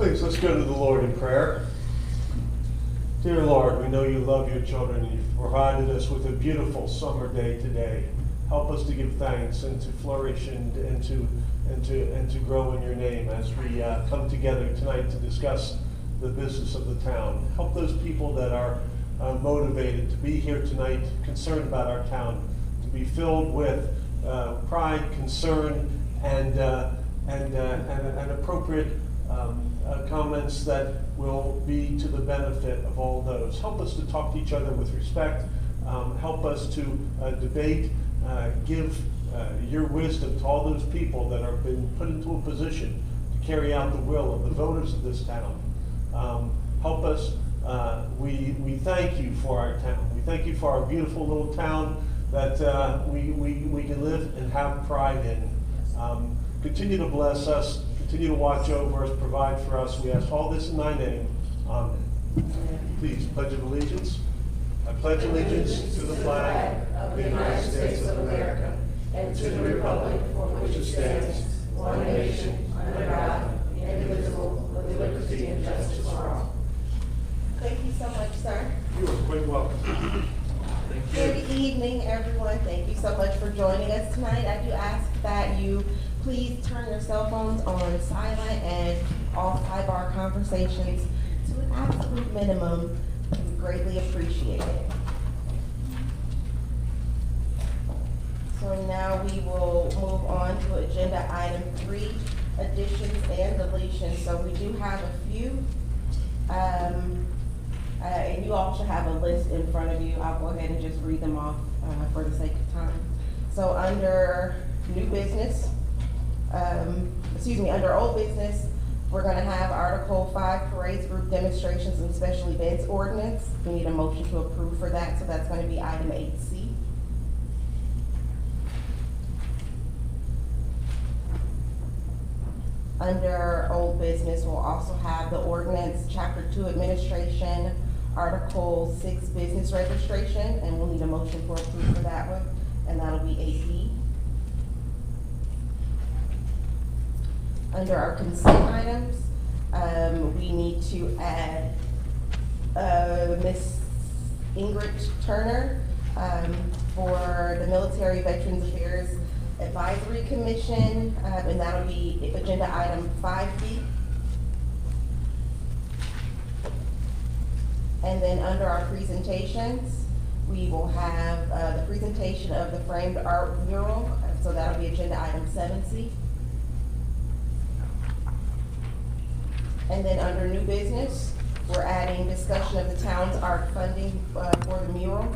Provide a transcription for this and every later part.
Please, let's go to the Lord in prayer. Dear Lord, we know you love your children and you've provided us with a beautiful summer day today. Help us to give thanks and to flourish and to grow in your name as we come together tonight to discuss the business of the town. Help those people that are motivated to be here tonight, concerned about our town, to be filled with pride, concern, and appropriate comments that will be to the benefit of all those. Help us to talk to each other with respect. Help us to debate. Give your wisdom to all those people that have been put into a position to carry out the will of the voters of this town. Help us. We thank you for our town. We thank you for our beautiful little town that we can live and have pride in. Continue to bless us. Continue to watch over us, provide for us. We ask all this in thy name. Amen. Please, pledge of allegiance. I pledge allegiance to the flag of the United States of America and to the republic for which it stands, one nation, under God, indivisible, with liberty and justice for all. Thank you so much, sir. You are quite welcome. Thank you. Good evening, everyone. Thank you so much for joining us tonight. I do ask that you please turn your cell phones on silent and all sidebar conversations to an absolute minimum. We greatly appreciate it. So now we will move on to agenda item 3, additions and deletions. So we do have a few, and you all should have a list in front of you. I'll go ahead and just read them off for the sake of time. So under new business, under old business, we're gonna have Article 5, parades, group demonstrations, and special events ordinance. We need a motion to approve for that, so that's gonna be item 8C. Under old business, we'll also have the ordinance, Chapter 2, administration, Article 6, business registration, and we'll need a motion for approval for that one, and that'll be 8B. Under our consent items, we need to add Miss Ingrid Turner for the Military Veterans Affairs Advisory Commission, and that'll be agenda item 5B. And then under our presentations, we will have the presentation of the framed art mural, so that'll be agenda item 7C. And then under new business, we're adding discussion of the town's art funding for the mural,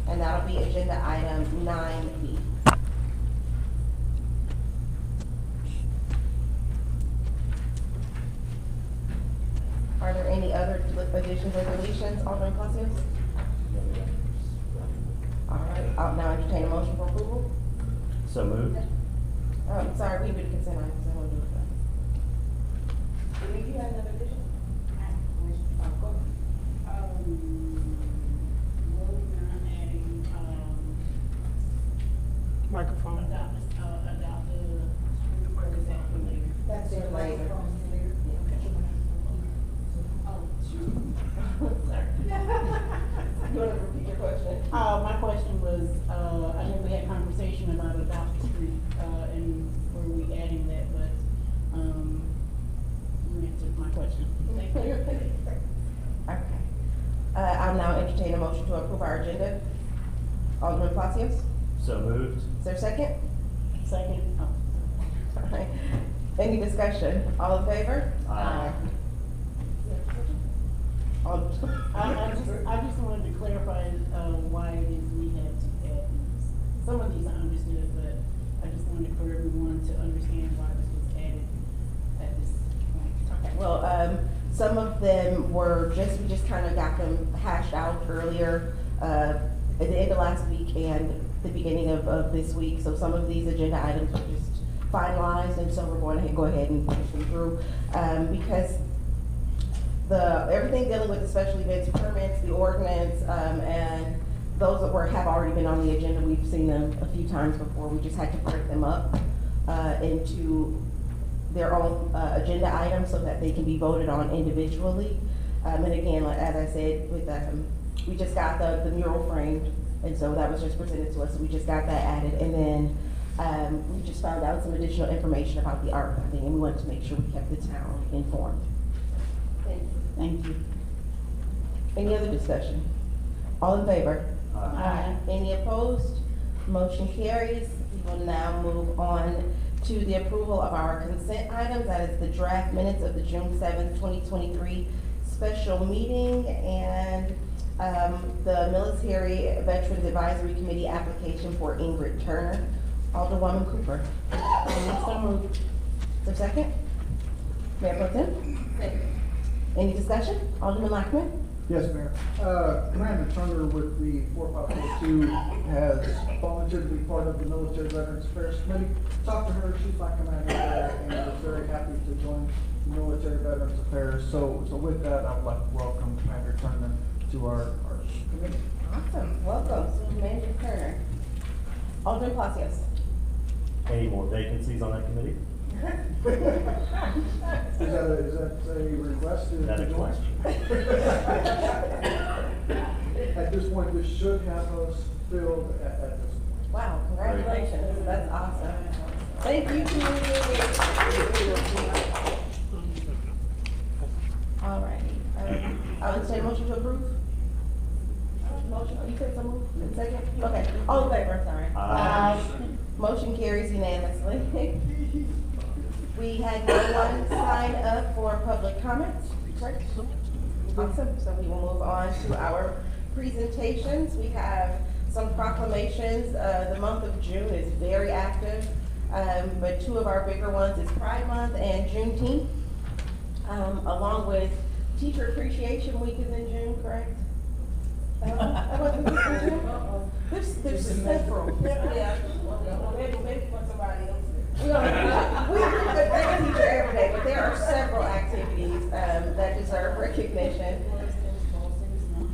and that'll be agenda item 9B. Are there any other additions or deletions, Alderman Palacios? All right, I'll now entertain a motion for approval. So moved. Sorry, we did consent items, I want to do it that. Do you have another addition? Go ahead. Well, we're not adding, Microphone. adopt the, or is that for later? That's it later. Oh, sure. Sorry. You want to repeat your question? My question was, I know we had conversation about adopt the street, and were we adding that, but, you answered my question. Thank you. Okay. I'll now entertain a motion to approve our agenda. Alderman Palacios, So moved. is there a second? Second. Oh. All right. Any discussion? All in favor? Aye. All- I just wanted to clarify, why it is we had to add these. Some of these I understood, but I just wanted for everyone to understand why this was added at this point. Okay, well, some of them were we just kind of got them hashed out earlier, at the end of last week and the beginning of this week. So some of these agenda items were just finalized, and so we're going to go ahead and push them through, because everything dealing with the special events permits, the ordinance, and those that have already been on the agenda, we've seen them a few times before. We just had to break them up into their own agenda items so that they can be voted on individually. And again, like, as I said, with, we just got the mural framed, and so that was just presented to us, so we just got that added. And then we just found out some additional information about the art funding, and we wanted to make sure we kept the town informed. Thank you. Thank you. Any other discussion? All in favor? Aye. Any opposed? Motion carries. We will now move on to the approval of our consent items. That is the draft minutes of the June 7th, 2023 special meeting and the Military Veterans Advisory Committee application for Ingrid Turner. Alderwoman Cooper. So moved. Is there a second? Mayor Pro Tem? Any discussion? Alderman Lockman? Yes, Mayor. Commander Turner with the 4542 has volunteered to be part of the Military Veterans Affairs Committee. Talked to her, she's my commander there, and is very happy to join the Military Veterans Affairs. So with that, I would like to welcome Commander Turner to our committee. Awesome. Welcome, Commander Turner. Alderman Palacios? Any more vacancies on that committee? Is that a request? Is that a join? question? At this point, this should have us filled at this point. Wow, congratulations. That's awesome. Thank you, community. All righty. I would say motion to approve. Motion, you said so moved, and second? Okay, all in favor, sorry. Aye. Motion carries unanimously. We had no one sign up for public comments, correct? Awesome, so we will move on to our presentations. We have some proclamations. The month of June is very active, but two of our bigger ones is Pride Month and Juneteenth, along with Teacher Appreciation Week is in June, correct? There's several. Yeah. Maybe for somebody else. We thank a teacher every day, but there are several activities that deserve recognition.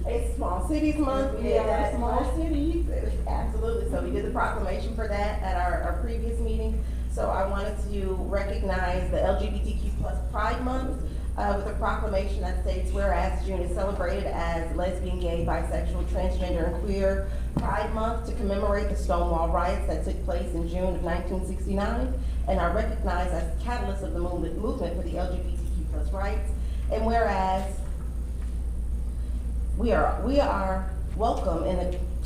It's Small Cities Month. We did that. Small cities. Absolutely. So we did the proclamation for that at our previous meeting. So I wanted to recognize the LGBTQ plus Pride Month with a proclamation that states, whereas June is celebrated as lesbian, gay, bisexual, transgender, and queer Pride Month to commemorate the Stonewall riots that took place in June of 1969 and are recognized as the catalyst of the movement for the LGBTQ plus rights. And whereas we are welcome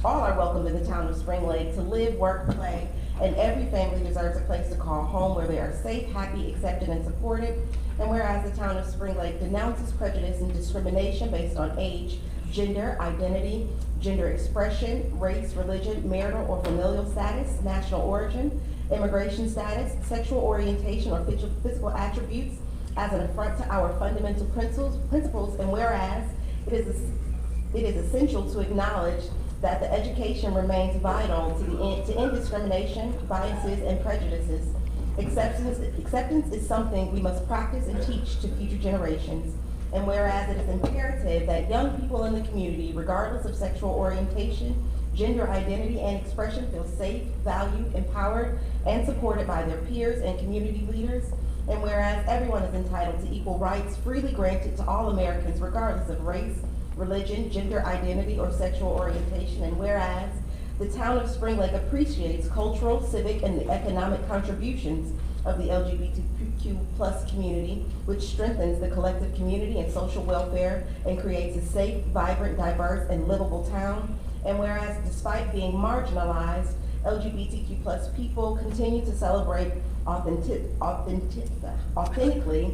all are welcome in the town of Spring Lake to live, work, play, and every family deserves a place to call home where they are safe, happy, accepted, and supported. And whereas the town of Spring Lake denounces prejudice and discrimination based on age, gender, identity, gender expression, race, religion, marital or familial status, national origin, immigration status, sexual orientation, or physical attributes as an affront to our fundamental principles, and whereas it is essential to acknowledge that the education remains vital to end discrimination, biases, and prejudices. Acceptance is something we must practice and teach to future generations. And whereas it is imperative that young people in the community, regardless of sexual orientation, gender identity, and expression, feel safe, valued, empowered, and supported by their peers and community leaders. And whereas everyone is entitled to equal rights freely granted to all Americans, regardless of race, religion, gender identity, or sexual orientation. And whereas the town of Spring Lake appreciates cultural, civic, and economic contributions of the LGBTQ plus community, which strengthens the collective community and social welfare and creates a safe, vibrant, diverse, and livable town. And whereas despite being marginalized, LGBTQ plus people continue to celebrate authentically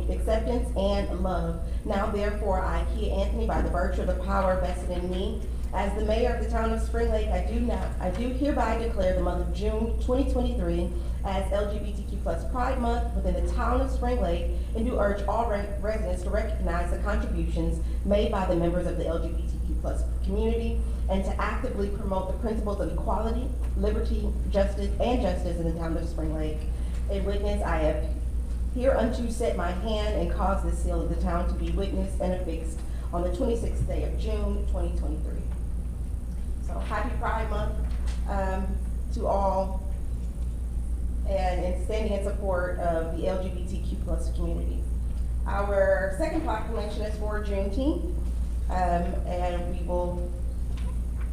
acceptance and love. Now therefore I, Kia Anthony, by the virtue of the power vested in me as the mayor of the town of Spring Lake, I do hereby declare the month of June 2023 as LGBTQ plus Pride Month within the town of Spring Lake, and do urge all residents to recognize the contributions made by the members of the LGBTQ plus community and to actively promote the principles of equality, liberty, justice in the town of Spring Lake. In witness, I have hereunto set my hand and caused the seal of the town to be witnessed and affixed on the 26th day of June 2023. So happy Pride Month to all. and in standing in support of the LGBTQ plus community. Our second proclamation is for Juneteenth, and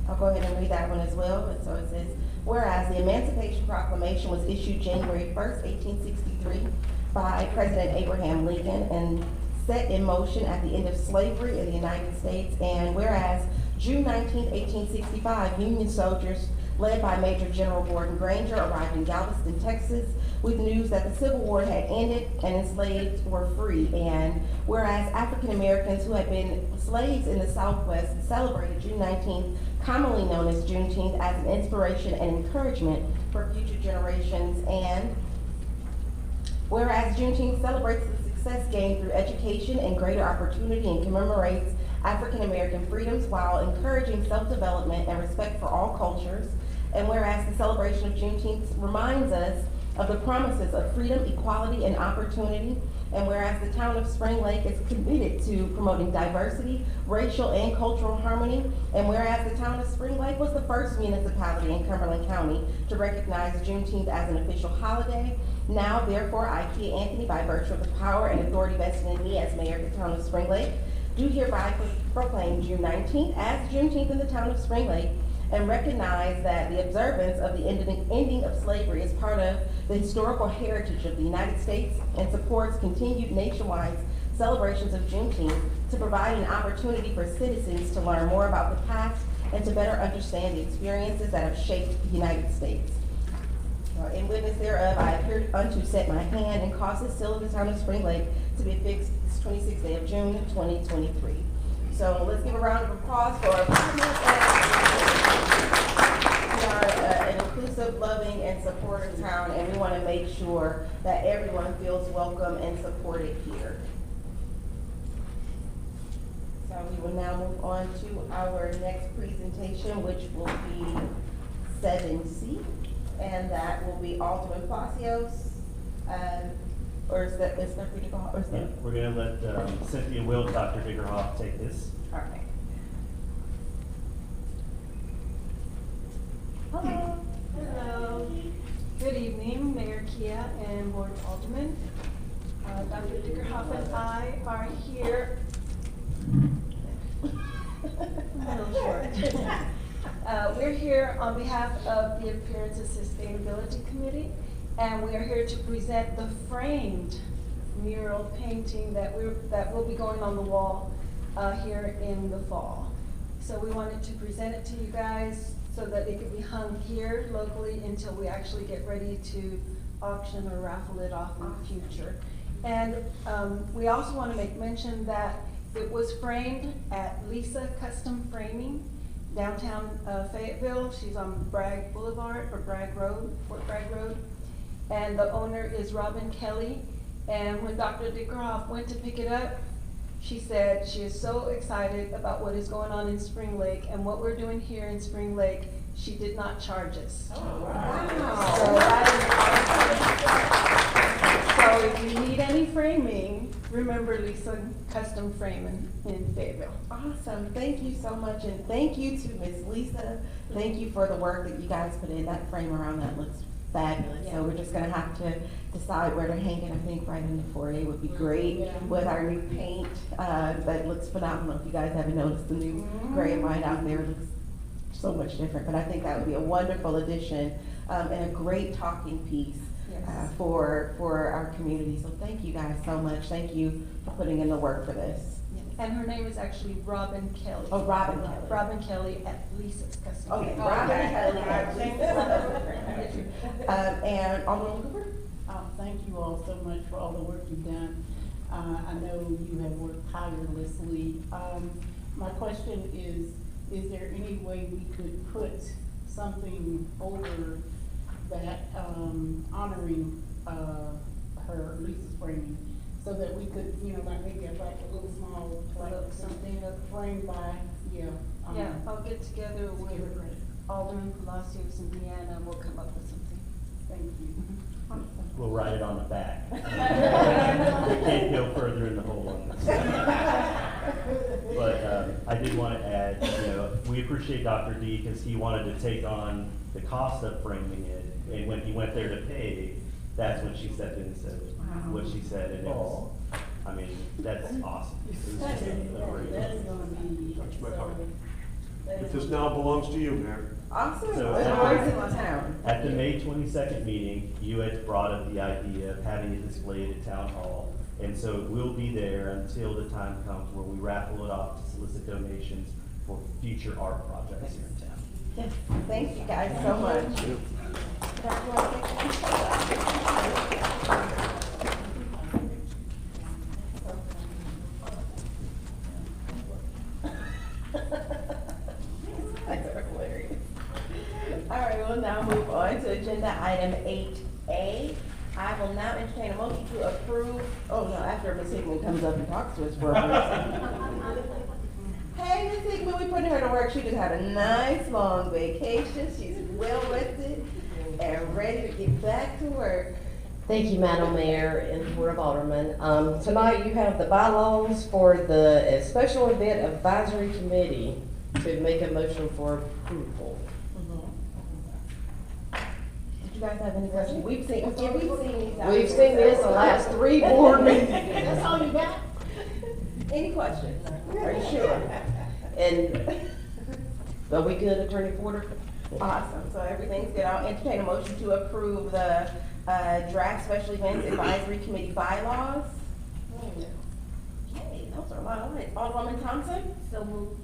I'll go ahead and read that one as well. And so it says, whereas the Emancipation Proclamation was issued January 1st, 1863 by President Abraham Lincoln and set in motion at the end of slavery in the United States, and whereas June 19, 1865, Union soldiers led by Major General Gordon Granger arrived in Galveston, Texas, with news that the Civil War had ended and enslaved were free. And whereas African Americans who had been slaves in the Southwest celebrated June 19th, commonly known as Juneteenth, as an inspiration and encouragement for future generations. And whereas Juneteenth celebrates the success gained through education and greater opportunity and commemorates African American freedoms while encouraging self-development and respect for all cultures. And whereas the celebration of Juneteenth reminds us of the promises of freedom, equality, and opportunity. And whereas the town of Spring Lake is committed to promoting diversity, racial and cultural harmony. And whereas the town of Spring Lake was the first municipality in Cumberland County to recognize Juneteenth as an official holiday. Now, therefore, I, Kia Anthony, by virtue of the power and authority vested in me as mayor of the town of Spring Lake, do hereby proclaim June 19th as Juneteenth in the town of Spring Lake, and recognize that the observance of the ending of slavery is part of the historical heritage of the United States and supports continued nationwide celebrations of Juneteenth to provide an opportunity for citizens to learn more about the past and to better understand the experiences that have shaped the United States. In witness thereof, I appear unto set my hand and cause the seal of the town of Spring Lake to be affixed this 26th day of June, 2023. So let's give a round of applause for our We are an inclusive, loving, and supportive town, and we want to make sure that everyone feels welcome and supported here. So we will now move on to our next presentation, which will be 7C, and that will be Alderman Palacios. Or is that for Diggerhoff? Or is Yeah, that? we're gonna let Cynthia Will, Dr. Diggerhoff take this. All right. Hello. Hello. Good evening, Mayor Kia and Board of Aldermen. Dr. Dickerhoff and I are here. A little short. We're here on behalf of the Appearance and Sustainability Committee, and we are here to present the framed mural painting that will be going on the wall here in the fall. So we wanted to present it to you guys so that it could be hung here locally until we actually get ready to auction or raffle it off in the future. And we also want to make mention that it was framed at Lisa Custom Framing, downtown Fayetteville. She's on Bragg Boulevard, or Bragg Road, Fort Bragg Road. And the owner is Robin Kelly. And when Dr. Dickerhoff went to pick it up, she said she is so excited about what is going on in Spring Lake and what we're doing here in Spring Lake. She did not charge us. Oh, wow. So if you need any framing, remember Lisa Custom Framing in Fayetteville. Awesome. Thank you so much. And thank you to Miss Lisa. Thank you for the work that you guys put in. That frame around that looks fabulous. Yeah. So we're just gonna have to decide where to hang it. I think right in the foyer would be great with our new paint. That looks phenomenal. If you guys haven't noticed, the new gray and white out there looks so much different. But I think that would be a wonderful addition and a great talking piece for our community. So thank you guys so much. Thank you for putting in the work for this. And her name is actually Robin Kelly. Oh, Robin Kelly. Robin Kelly at Lisa's Custom. Okay, Framing. Robin Kelly. And Alderman Cooper? Thank you all so much for all the work you've done. I know you have worked tirelessly. My question is there any way we could put something over that, honoring, her Lisa's framing, so that we could, like maybe like a little small, like something framed by, Yeah, I'll get together with Alderman Palacios and Deanna, we'll come up with something. Thank you. We'll write it on the back. We can't go further in the hole on this. But I did want to add, we appreciate Dr. D because he wanted to take on the cost of framing it, And when he went there to pay, that's when she stepped in and said what she said, and it was, I mean, that's awesome. It was just That a is gonna be. Touch my heart. that But is- this now belongs to you, Mayor. Awesome, So- it's always in the town. At the May 22nd meeting, you had brought up the idea of having it displayed at Town Hall. And so it will be there until the time comes where we raffle it off to solicit donations for future art projects here in town. Yes, thank you guys so much. All right, we'll now move on to agenda item 8A. I will now entertain a motion to approve, oh no, after Ms. Hickman comes up and talks to us for a minute. Hey, Ms. Hickman, we put her to work. She just had a nice long vacation. She's well rested and ready to get back to work. Thank you, Madam Mayor and Board of Aldermen. Tonight you have the bylaws for the Special Event Advisory Committee to make a motion for approval. Did you guys have any questions? We've seen these. We've seen this the last 3 board meetings. That's all you got? Any questions? Are you sure? And, are we good, Attorney Porter? Awesome, so everything's good. I'll entertain a motion to approve the draft special events advisory committee bylaws. Okay, those are a lot of it. Alderwoman Thompson? So moved.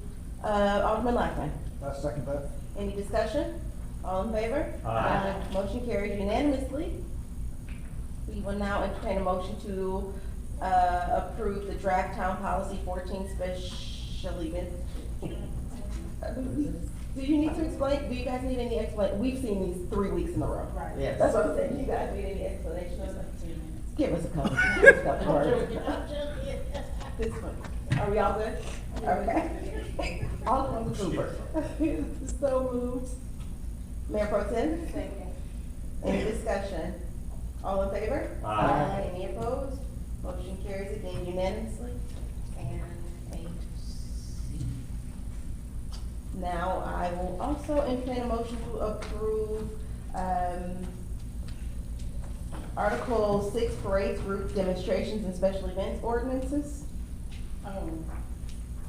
Alderman Lockman? I second that. Any discussion? All in favor? Aye. Motion carried unanimously. We will now entertain a motion to approve the draft town policy 14 special events. Do you need to explain, do you guys need any explanation? We've seen these 3 weeks in a row. Right. Yes. That's what I'm saying. Do you guys need any explanation of Just it? like 10 minutes. Give us a couple, give us a couple I'm words. joking, I'm joking. This one. Are we all good? Okay. Alderman Cooper. So moved. Mayor Pro Tem? Second. Any discussion? All in favor? Aye. Any opposed? Motion carries again unanimously. And 8C. Now, I will also entertain a motion to approve, Article 6 parades, route demonstrations, and special events ordinances.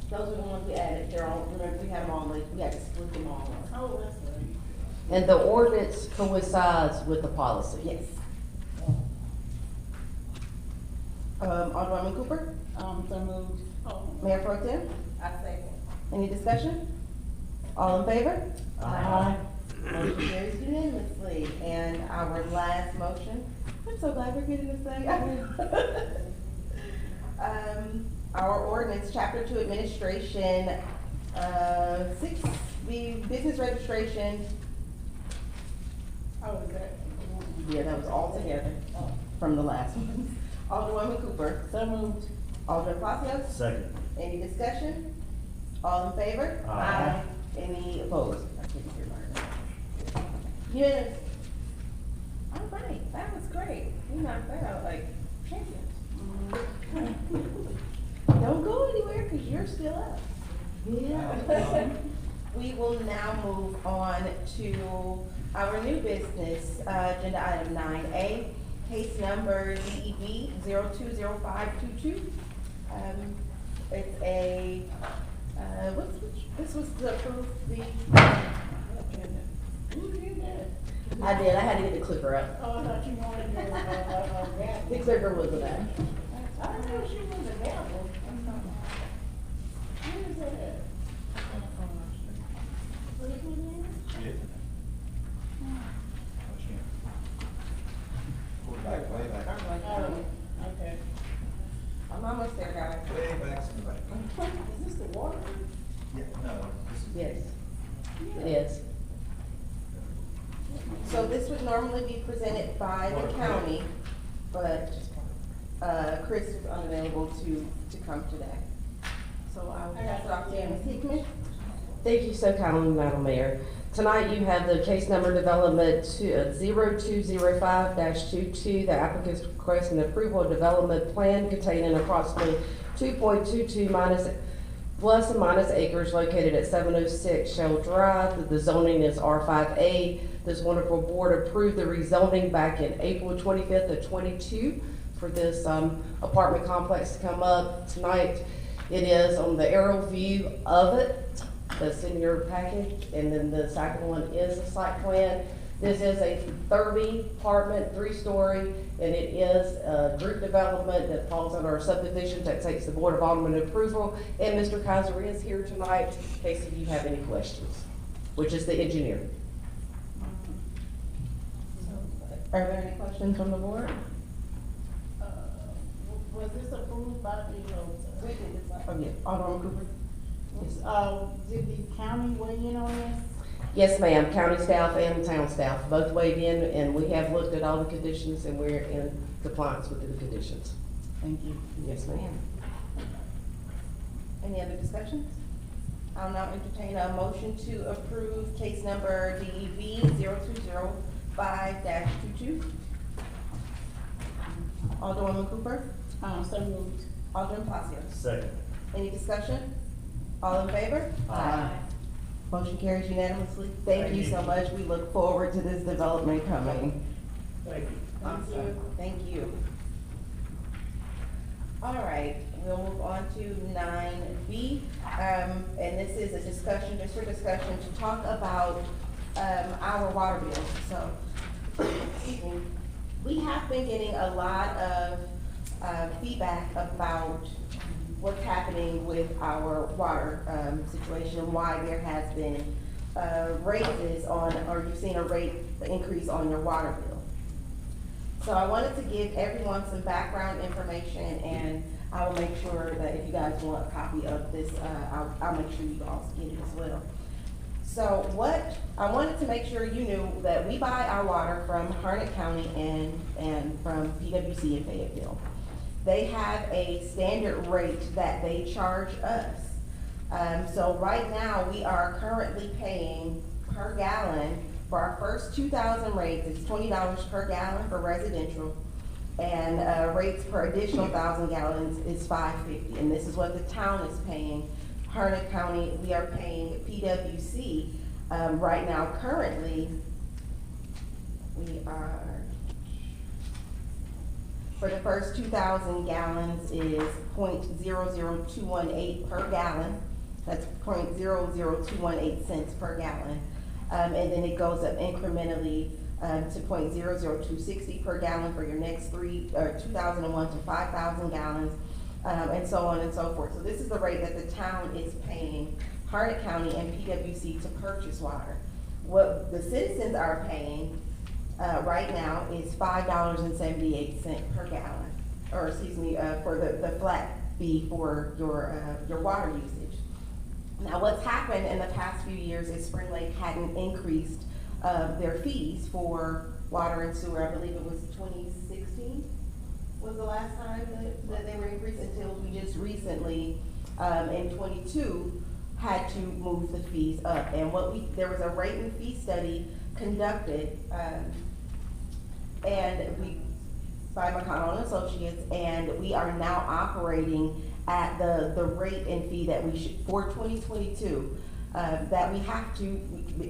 Those are the ones we added, they're all, remember, we had them all, we had to split them all. Oh, that's right. And the ordinance coincides with the policy. Yes. Alderwoman Cooper? So moved. Oh. Mayor Pro Tem? I second. Any discussion? All in favor? Aye. Motion carries unanimously. And our last motion, I'm so glad we're getting this thing. Our ordinance, chapter 2 administration, 6, the business registration. Oh, is that? Yeah, that was all together from the last one. Alderwoman Cooper, So moved. Alderman Palacios, Second. any discussion? All in favor? Aye. Any opposed? I couldn't hear my. Yes. All right, that was great. We knocked that out like champions. Don't go anywhere, cause you're still up. Yeah. We will now move on to our new business, agenda item 9A, case number DEB 020522. It's a, this was to approve the. Who did that? I did, I had to get the clicker out. Oh, I thought you wanted to, The gavel. clicker wasn't there. I didn't know she was a gavel. Where is that at? Where is it at? Way back. Oh, okay. I'm almost there, guys. Way back in the back. Is this the water? Yeah, no, this is. Yes, it is. So this would normally be presented by the county, but, Chris is unavailable to come today. So I'll pass it off to Ms. Hickman. Thank you so kindly, Madam Mayor. Tonight you have the case number development 0205-22. The applicant is requesting approval of development plan containing approximately 2.22 minus plus and minus acres located at 706 Shell Drive. The zoning is R5A. This wonderful board approved the rezoning back in April 25th of 22 for this apartment complex to come up tonight. It is on the aerial view of it that's in your package, and then the second one is a site plan. This is a 30 apartment, 3-story, and it is a group development that falls under our subdivisions that takes the Board of Aldermen approval. And Mr. Kaiser is here tonight in case if you have any questions, which is the engineer. Are there any questions from the board? Was this approved by the, Oh, yeah, Alderman Cooper? did the county weigh in on this? Yes, ma'am, county staff and town staff both weighed in, and we have looked at all the conditions, and we're in compliance with the conditions. Thank you. Yes, ma'am. Any other discussions? I'll now entertain a motion to approve case number DEB 0205-22. Alderwoman Cooper? So moved. Alderman Palacio? Second. Any discussion? All in favor? Aye. Motion carries unanimously. Thank you so much. We look forward to this development coming. Thank you. Awesome. Thank you. All right, we'll move on to 9B. And this is a discussion, just for discussion, to talk about our water bills. So, excuse me. We have been getting a lot of feedback about what's happening with our water situation, and why there has been raises on, or you've seen a rate increase on your water bill. So I wanted to give everyone some background information, and I will make sure that if you guys want a copy of this, I'll make sure you all get it as well. So what, I wanted to make sure you knew that we buy our water from Harnett County and from PWC in Fayetteville. They have a standard rate that they charge us. So right now, we are currently paying per gallon for our first 2,000 rates, it's $20 per gallon for residential, and rates per additional 1,000 gallons is $5.50, and this is what the town is paying. Harnett County, we are paying PWC right now. Currently, we are, for the first 2,000 gallons is 0.00218 per gallon. That's 0.00218 cents per gallon. And then it goes up incrementally to 0.00260 per gallon for your next 2,001 to 5,000 gallons, and so on and so forth. So this is the rate that the town is paying Harnett County and PWC to purchase water. What the citizens are paying right now is $5.78 per gallon, or excuse me, for the flat fee for your water usage. Now, what's happened in the past few years is Spring Lake hadn't increased their fees for water and sewer. I believe it was 2016 was the last time that they were increased, until we just recently, in 22, had to move the fees up. And there was a rate and fee study conducted, by McConnell and Associates, and we are now operating at the rate and fee that we should, for 2022, that we have to,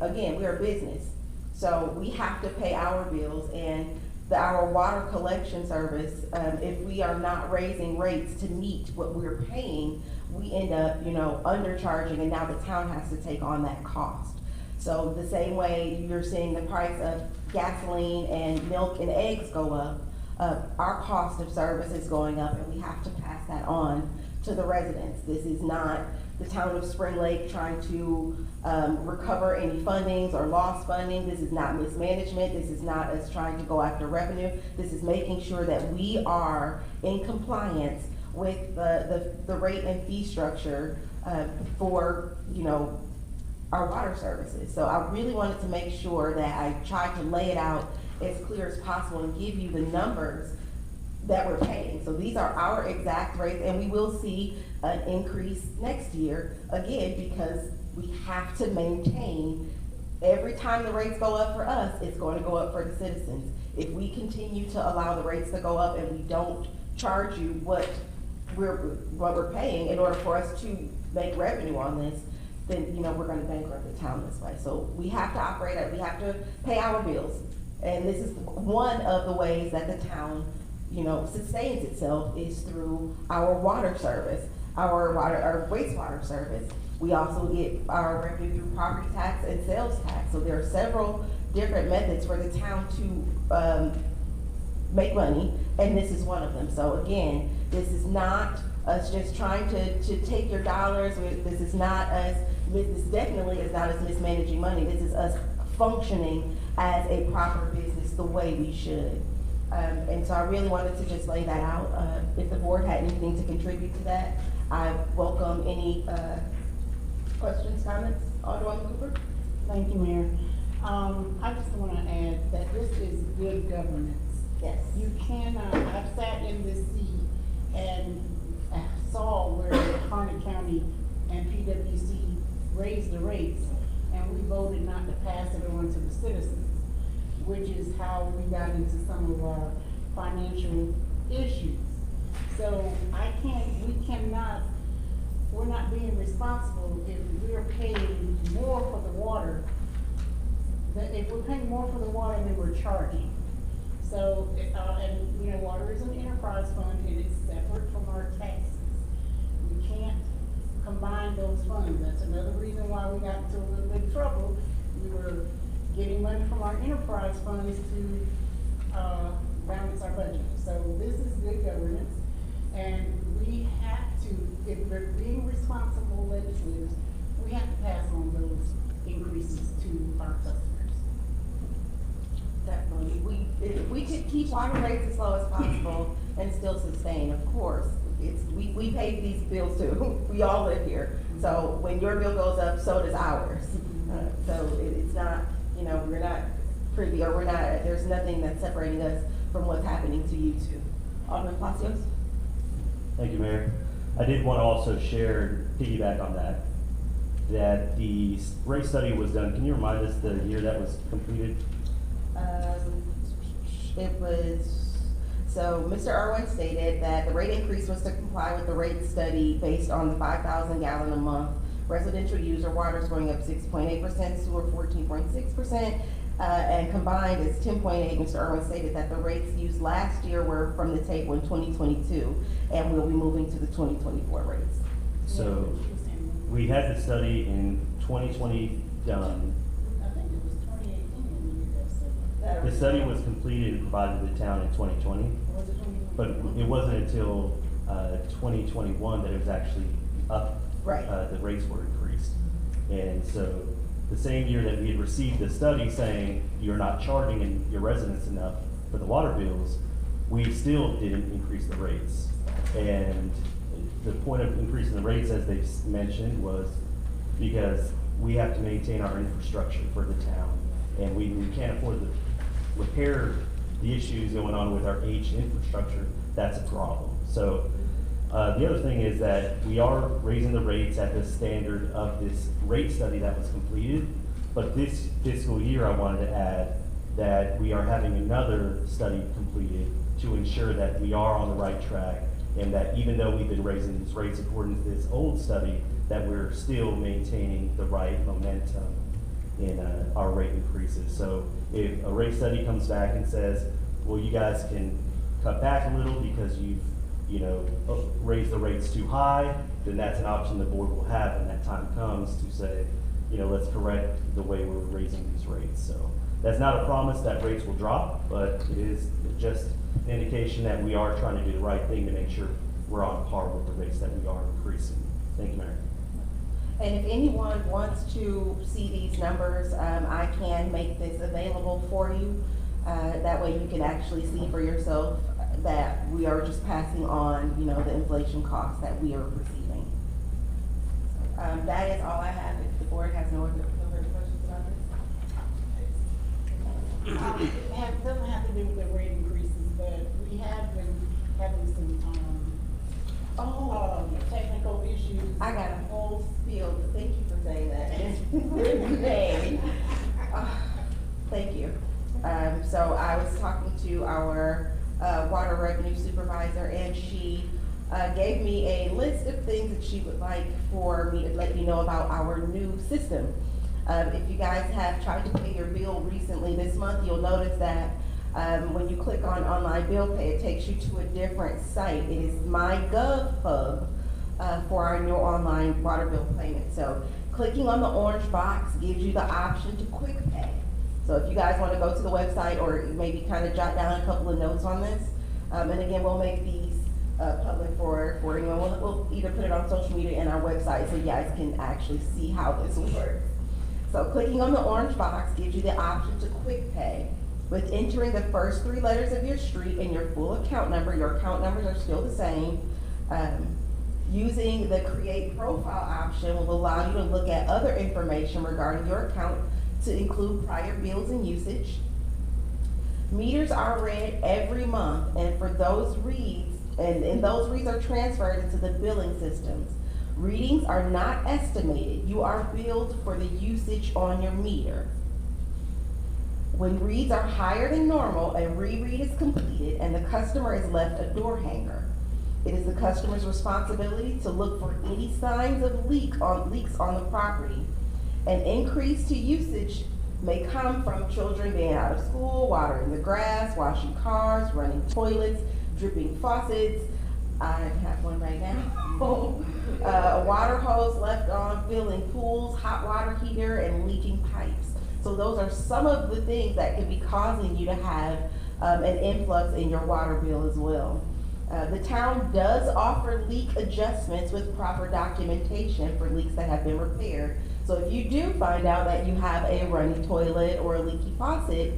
again, we're a business, so we have to pay our bills, and our water collection service, if we are not raising rates to meet what we're paying, we end up, undercharging, and now the town has to take on that cost. So the same way you're seeing the price of gasoline and milk and eggs go up, our cost of service is going up, and we have to pass that on to the residents. This is not the town of Spring Lake trying to recover any fundings or lost funding. This is not mismanagement. This is not us trying to go after revenue. This is making sure that we are in compliance with the rate and fee structure for, our water services. So I really wanted to make sure that I tried to lay it out as clear as possible and give you the numbers that we're paying. So these are our exact rates, and we will see an increase next year, again, because we have to maintain, every time the rates go up for us, it's going to go up for the citizens. If we continue to allow the rates to go up and we don't charge you what what we're paying in order for us to make revenue on this, then, you know, we're gonna bankrupt the town this way. So we have to operate, we have to pay our bills. And this is one of the ways that the town, you know, sustains itself is through our water service, our wastewater service. We also get our revenue through property tax and sales tax. So there are several different methods for the town to, make money, and this is one of them. So again, this is not us just trying to take your dollars. This is not us, this definitely is not us mismanaging money. This is us functioning as a proper business the way we should. And so I really wanted to just lay that out. If the board had anything to contribute to that, I welcome any questions, comments. Alderman Cooper? Thank you, Mayor. I just wanna add that this is good governance. Yes. You cannot, I've sat in this seat and saw where Harnett County and PWC raised the rates, and we voted not to pass it on to the citizens, which is how we got into some of our financial issues. So we're not being responsible if we're paying more for the water, if we're paying more for the water than we're charging. So, and, you know, water is an enterprise fund, and it's separate from our taxes. We can't combine those funds. That's another reason why we got into a little bit of trouble. We were getting money from our enterprise funds to, balance our budget. So this is good governance, and we have to, if we're being responsible legislators, we have to pass on those increases to our customers. Definitely. If we could keep water rates as low as possible and still sustain, of course. We pay these bills too. We all live here. So when your bill goes up, so does ours. So it's not, you know, we're not privy, or there's nothing that's separating us from what's happening to you too. Alderman Palacios? Thank you, Mayor. I did want to also share, piggyback on that the rate study was done. Can you remind us the year that was completed? It was, so Mr. Irwin stated that the rate increase was to comply with the rate study based on the 5,000 gallon a month residential user waters going up 6.8%, sewer 14.6%, and combined is 10.8. Mr. Irwin stated that the rates used last year were from the table in 2022, and we'll be moving to the 2024 rates. So we had the study in 2020 done. I think it was 2018 when we did that study. The study was completed and provided to the town in 2020, Was it 2020? but it wasn't until 2021 that it was actually up. Right. The rates were increased. And so the same year that we had received the study saying you're not charging in your residents enough for the water bills, we still didn't increase the rates. And the point of increasing the rates, as they mentioned, was because we have to maintain our infrastructure for the town. And we can't afford to repair the issues going on with our aged infrastructure. That's a problem. So the other thing is that we are raising the rates at the standard of this rate study that was completed. But this fiscal year, I wanted to add that we are having another study completed to ensure that we are on the right track, and that even though we've been raising these rates according to this old study, that we're still maintaining the right momentum in our rate increases. So if a rate study comes back and says, well, you guys can cut back a little because you've raised the rates too high, then that's an option the board will have when that time comes to say, let's correct the way we're raising these rates. So that's not a promise that rates will drop, but it is just an indication that we are trying to do the right thing to make sure we're on par with the rates that we are increasing. Thank you, Mayor. And if anyone wants to see these numbers, I can make this available for you. That way you can actually see for yourself that we are just passing on, the inflation costs that we are receiving. That is all I have. If the board has no further questions about this. It doesn't have to do with the rate increases, but we have been having some, technical issues. I got a whole spiel. Thank you for saying that. Thank you. So I was talking to our water revenue supervisor, and she gave me a list of things that she would like for me to let you know about our new system. If you guys have tried to pay your bill recently this month, you'll notice that when you click on online bill pay, it takes you to a different site. It is MyGov Hub for our new online water bill payment. So clicking on the orange box gives you the option to quick pay. So if you guys want to go to the website or maybe kind of jot down a couple of notes on this, and again, we'll make these public for anyone. We'll either put it on social media and our website so you guys can actually see how this works. So clicking on the orange box gives you the option to quick pay. With entering the first 3 letters of your street and your full account number, your account numbers are still the same. Using the create profile option will allow you to look at other information regarding your account to include prior bills and usage. Meters are read every month, and for those reads, and those reads are transferred into the billing systems. Readings are not estimated. You are billed for the usage on your meter. When reads are higher than normal, a reread is completed and the customer is left a door hanger. It is the customer's responsibility to look for any signs of leaks on the property. An increase to usage may come from children being out of school, watering the grass, washing cars, running toilets, dripping faucets. I have one right now. A water hose left on, filling pools, hot water heater, and leaking pipes. So those are some of the things that could be causing you to have an influx in your water bill as well. The town does offer leak adjustments with proper documentation for leaks that have been repaired. So if you do find out that you have a runny toilet or a leaky faucet,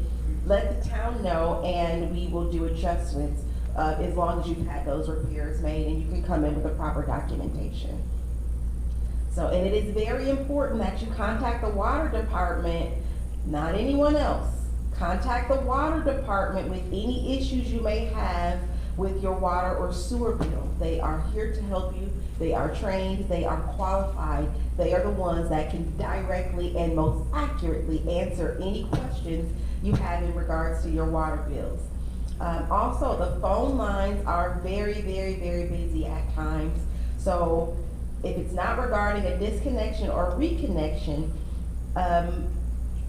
let the town know and we will do adjustments as long as you've had those repairs made and you can come in with the proper documentation. So, and it is very important that you contact the water department, not anyone else. Contact the water department with any issues you may have with your water or sewer bill. They are here to help you. They are trained, they are qualified. They are the ones that can directly and most accurately answer any questions you have in regards to your water bills. Also, the phone lines are very, very, very busy at times. So if it's not regarding a disconnection or reconnection,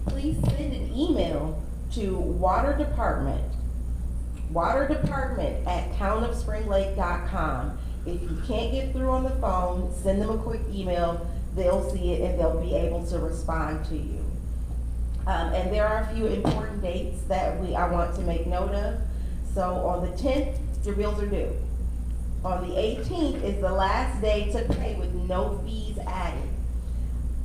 please send an email to water department at townofspringlake.com. If you can't get through on the phone, send them a quick email. They'll see it and they'll be able to respond to you. And there are a few important dates that I want to make note of. So on the 10th, your bills are due. On the 18th is the last day to pay with no fees added.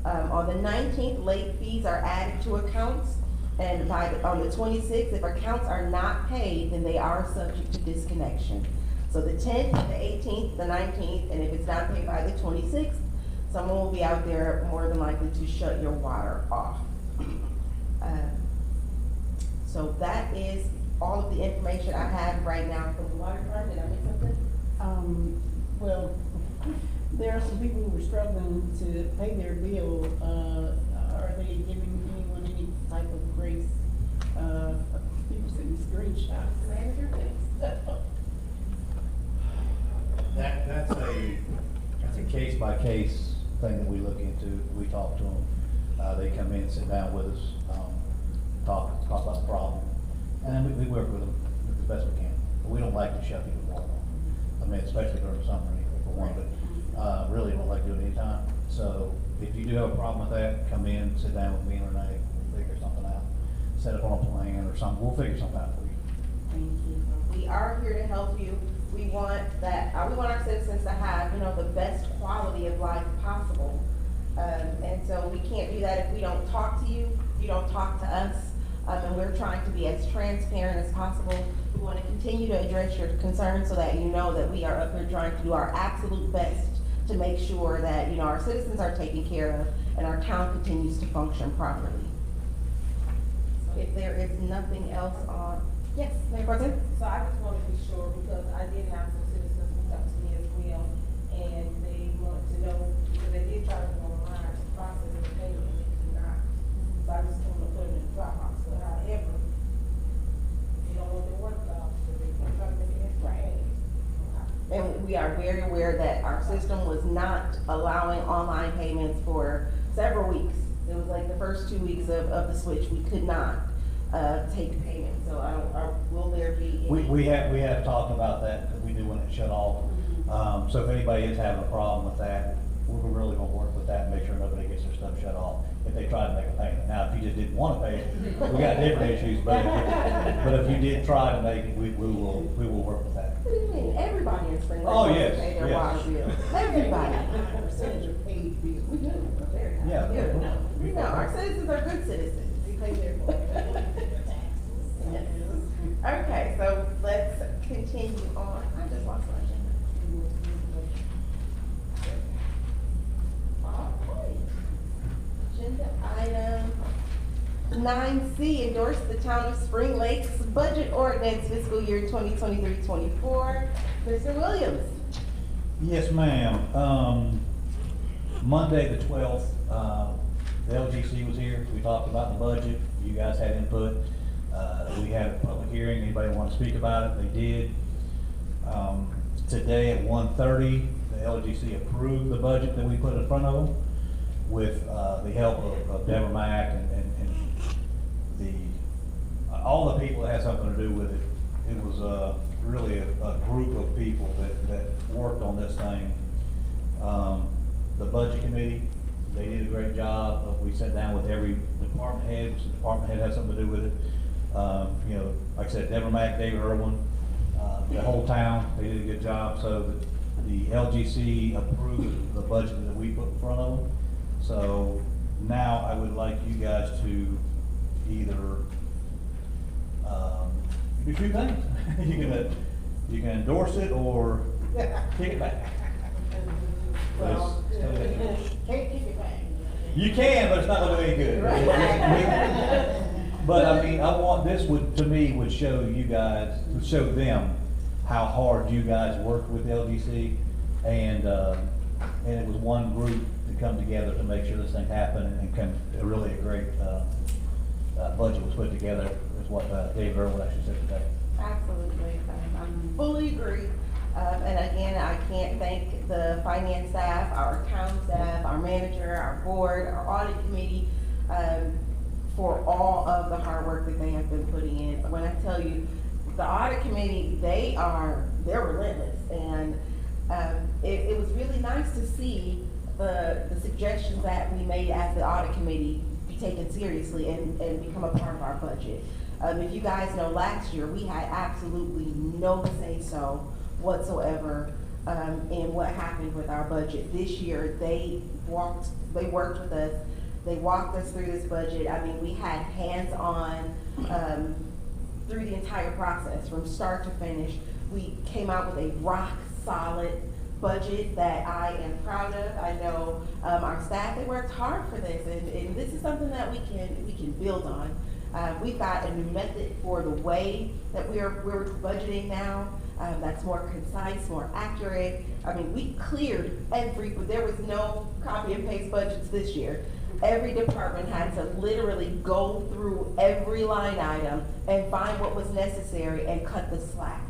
On the 19th, late fees are added to accounts. And on the 26th, if accounts are not paid, then they are subject to disconnection. So the 10th, the 18th, the 19th, and if it's not paid by the 26th, someone will be out there more than likely to shut your water off. So that is all of the information I have right now from the water department. Did I miss something? Well, there are some people who are struggling to pay their bill. Are they giving anyone any type of grace? People sending screenshots. Manager, That's a case-by-case thing that we look into. We talk to them. They come in, sit down with us, talk about the problem. And then we work with them as best we can. But we don't like to shut people's water off. I mean, especially during the summer, for one, but really don't like to do it anytime. So if you do have a problem with that, come in, sit down with me and Renee, we'll figure something out. Set up on a plan or something. We'll figure something out for you. Thank you. We are here to help you. We want our citizens to have, the best quality of life possible. And so we can't do that if we don't talk to you, if you don't talk to us. And we're trying to be as transparent as possible. We want to continue to address your concerns so that you know that we are up here trying to do our absolute best to make sure that, our citizens are taken care of and our town continues to function properly. So if there is nothing else on, yes, Mayor Pro Tem? So I just want to be sure, because I did have some citizens who come to me as well, and they wanted to know, because they did try to go online to process the payment, and they could not. So I just want to put it in the Dropbox, but however, they don't want their work off, so they can try to make it extra. And we are very very aware that our system was not allowing online payments for several weeks. It was like the first 2 weeks of the switch, we could not, take payments, so will there be? We have talked about that, because we do want it shut off. So if anybody is having a problem with that, we're really gonna work with that and make sure nobody gets their stuff shut off if they try to make a payment. Now, if you just didn't wanna pay it, we got different issues, but if you did try to make it, we will work with that. What do you mean, everybody in Spring Lake Oh, wants to yes, pay their yes. water bill, everybody. Percentage of paid bills. We do, very high. Yeah. Yeah. We know, our citizens are good citizens. They pay their taxes. Okay, so let's continue on. I just lost my agenda. Alright. Agenda item 9C, endorse the town of Spring Lake's budget ordinance fiscal year 2023-24. Mr. Williams. Yes, ma'am. Monday, the 12th, the LGC was here. We talked about the budget. You guys had input. We had a public hearing. Anybody want to speak about it? They did. Today at 1:30, the LGC approved the budget that we put in front of them with the help of Deborah Mack and all the people that had something to do with it. It was really a group of people that worked on this thing. The budget committee, they did a great job. We sat down with every department head, which the department head had something to do with it. You know, like I said, Deborah Mack, David Irwin, the whole town, they did a good job. So the LGC approved the budget that we put in front of them. So now I would like you guys to either, do two things. You can endorse it or kick it back. Well, It's- can't kick it back. You can, but it's not gonna do any good. But I mean, I want, this would, to me, would show you guys, would show them how hard you guys worked with LGC. And it was one group to come together to make sure this thing happened and come, really a great, budget was put together, is what David Irwin actually said today. Absolutely, I fully agree. And again, I can't thank the finance staff, our town staff, our manager, our board, our audit committee, for all of the hard work that they have been putting in. When I tell you, the audit committee, they're relentless. And it was really nice to see the suggestions that we made as the audit committee be taken seriously and become a part of our budget. If you guys know, last year, we had absolutely no say-so whatsoever in what happened with our budget. This year, they worked with us, they walked us through this budget. I mean, we had hands-on through the entire process, from start to finish. We came out with a rock-solid budget that I am proud of. I know our staff, they worked hard for this, and this is something that we can build on. We've got a new method for the way that we're budgeting now. That's more concise, more accurate. I mean, we cleared there was no copy and paste budgets this year. Every department had to literally go through every line item and find what was necessary and cut the slack.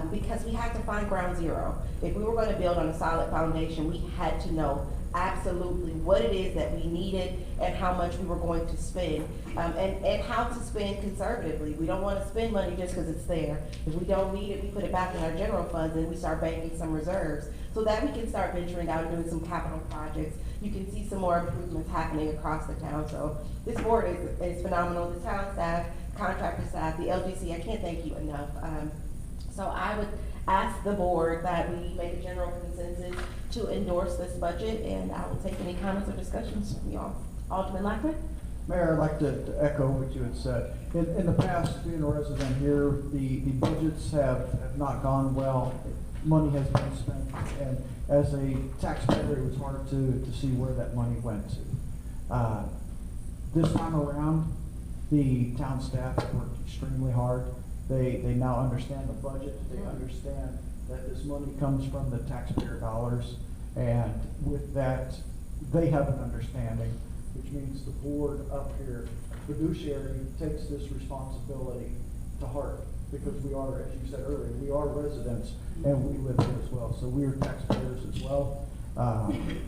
Because we had to find ground zero. If we were going to build on a solid foundation, we had to know absolutely what it is that we needed and how much we were going to spend, and how to spend conservatively. We don't want to spend money just because it's there. If we don't need it, we put it back in our general funds and we start banking some reserves so that we can start venturing out and doing some capital projects. You can see some more improvements happening across the town. So this board is phenomenal. The town staff, contractor staff, the LGC, I can't thank you enough. So I would ask the board that we make a general consensus to endorse this budget, and I will take any comments or discussions from you all. Alderman Lackman? Mayor, I'd like to echo what you had said. In the past, being a resident here, the budgets have not gone well. Money has been spent, and as a taxpayer, it was hard to see where that money went to. This time around, the town staff worked extremely hard. They now understand the budget. They understand that this money comes from the taxpayer dollars, and with that, they have an understanding, which means the board up here, fiduciary, takes this responsibility to heart. because we are, as you said earlier, we are residents and we live here as well, so we are taxpayers as well.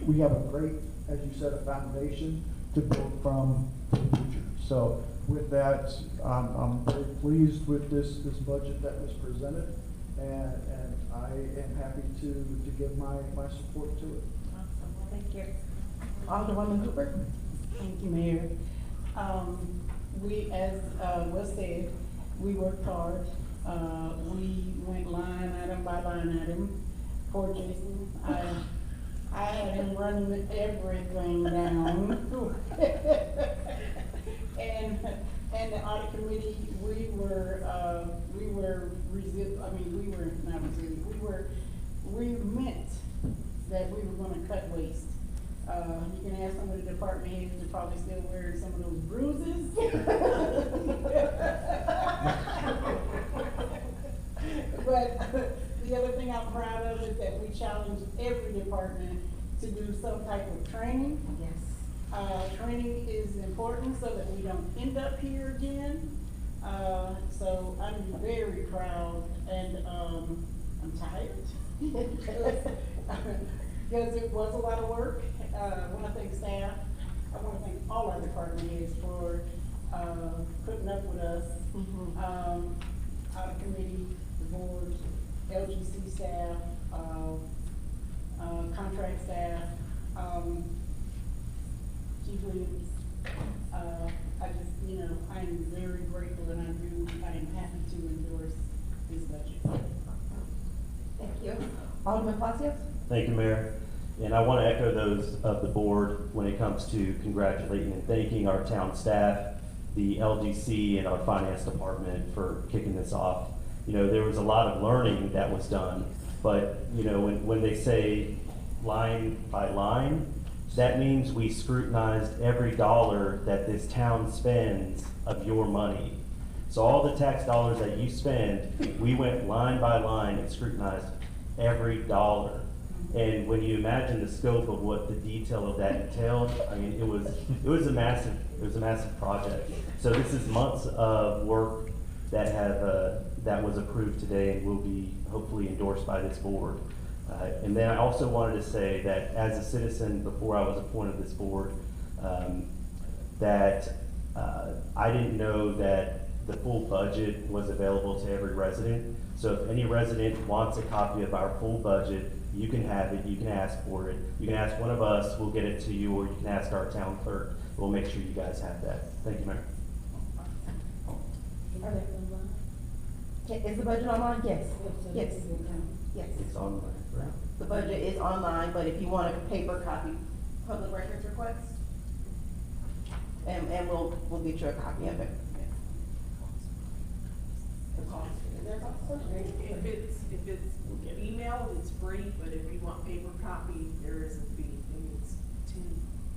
We have a great, as you said, a foundation to build from for the future. So with that, I'm very pleased with this budget that was presented, and I am happy to give my support to it. Awesome, well, thank you. Alderwoman Cooper? Thank you, Mayor. We, as was said, we worked hard. We went line item by line item. Poor Jason, I had him running everything down. And the audit committee, we were we meant that we were gonna cut waste. You can ask some of the department heads, they're probably still wearing some of those bruises. But the other thing I'm proud of is that we challenged every department to do some type of training. Yes. Training is important so that we don't end up here again. So I'm very proud, and I'm tired. Because it was a lot of work. I want to thank staff. I want to thank all our department heads for putting up with us. Audit committee, the board, LGC staff, contract staff, Chief Williams. I just, I am very grateful, and I am happy to endorse this budget. Thank you. Alderman Palacios? Thank you, Mayor. And I want to echo those of the board when it comes to congratulating and thanking our town staff, the LGC, and our finance department for kicking this off. There was a lot of learning that was done, but, when they say line by line, that means we scrutinized every dollar that this town spends of your money. So all the tax dollars that you spend, we went line by line and scrutinized every dollar. And when you imagine the scope of what the detail of that entailed, I mean, it was a massive project. So this is months of work that was approved today and will be hopefully endorsed by this board. And then I also wanted to say that as a citizen, before I was appointed to this board, that I didn't know that the full budget was available to every resident. So if any resident wants a copy of our full budget, you can have it, you can ask for it. You can ask one of us, we'll get it to you, or you can ask our town clerk. We'll make sure you guys have that. Thank you, Mayor. Is the budget online? Yes. Yes. Yes. It's online, right? The budget is online, but if you want a paper copy, public records request, and we'll get you a copy of it. If it's email, it's free, but if you want paper copy, there is a fee, and it's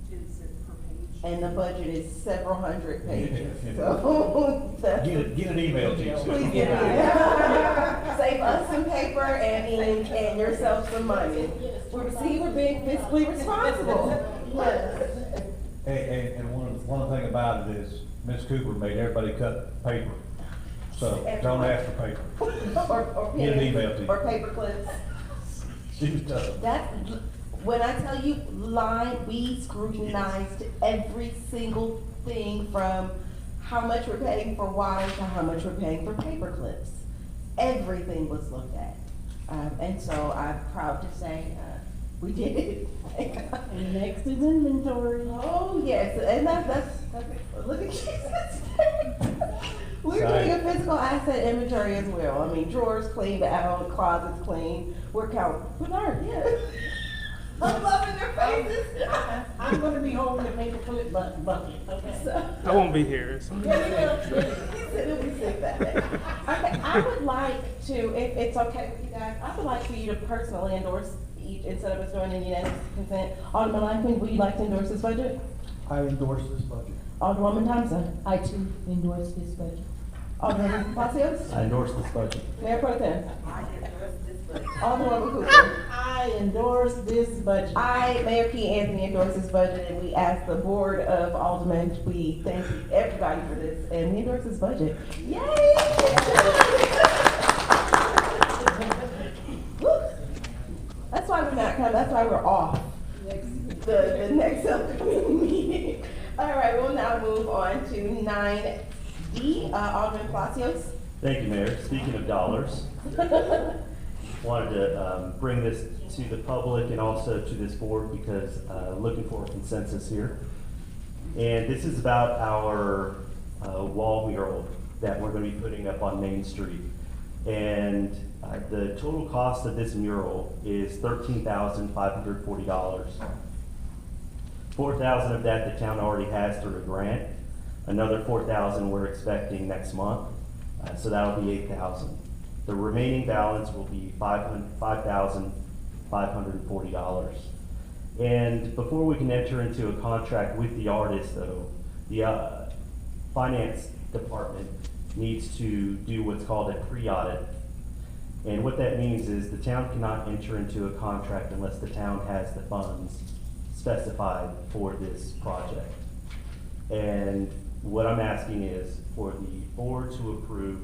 10 cents per page. And the budget is several hundred pages, so. Get an email to you. Please get it. Save us some paper and ink and yourself some money. We're being fiscally responsible. Yes. And one thing about it is, Ms. Cooper made everybody cut paper. So don't ask for paper. Or Get an pens, email to you. or paper clips. She was tough. That's, when I tell you we scrutinized every single thing from how much we're paying for water to how much we're paying for paper clips. Everything was looked at. And so I'm proud to say, we did it. And next is inventory. Oh, yes, and that's look at Jesus. We're doing a physical asset inventory as well. I mean, drawers cleaned out, closets clean. We're counting. Bernard, yeah. I'm loving their faces. I'm gonna be holding the paper clip bucket, okay? I won't be here. So. He said he'll be sick that day. Okay, I would like to, if it's okay with you guys, I would like for you to personally endorse each, instead of us doing a unanimous consent. Alderman Lankman, would you like to endorse this budget? I endorse this budget. Alderwoman Thompson? I too endorse this budget. Alderman Palacios? I endorse this budget. Mayor Pro Tem? I endorse this budget. Alderwoman Cooper? I endorse this budget. I, Mayor Key Anthony, endorse this budget, and we ask the Board of Aldermen, we thank everybody for this, and we endorse this budget. Yay! that's why we're off Next. the next subcommittee meeting. All right, we'll now move on to 9D, Alderman Palacios. Thank you, Mayor. Speaking of dollars, wanted to bring this to the public and also to this board because looking for a consensus here. And this is about our wall mural that we're going to be putting up on Main Street. And the total cost of this mural is $13,540. $4,000 of that the town already has through a grant. Another $4,000 we're expecting next month. So that'll be $8,000. The remaining balance will be $5,540. And before we can enter into a contract with the artist, though, the finance department needs to do what's called a pre-audit. And what that means is the town cannot enter into a contract unless the town has the funds specified for this project. And what I'm asking is for the board to approve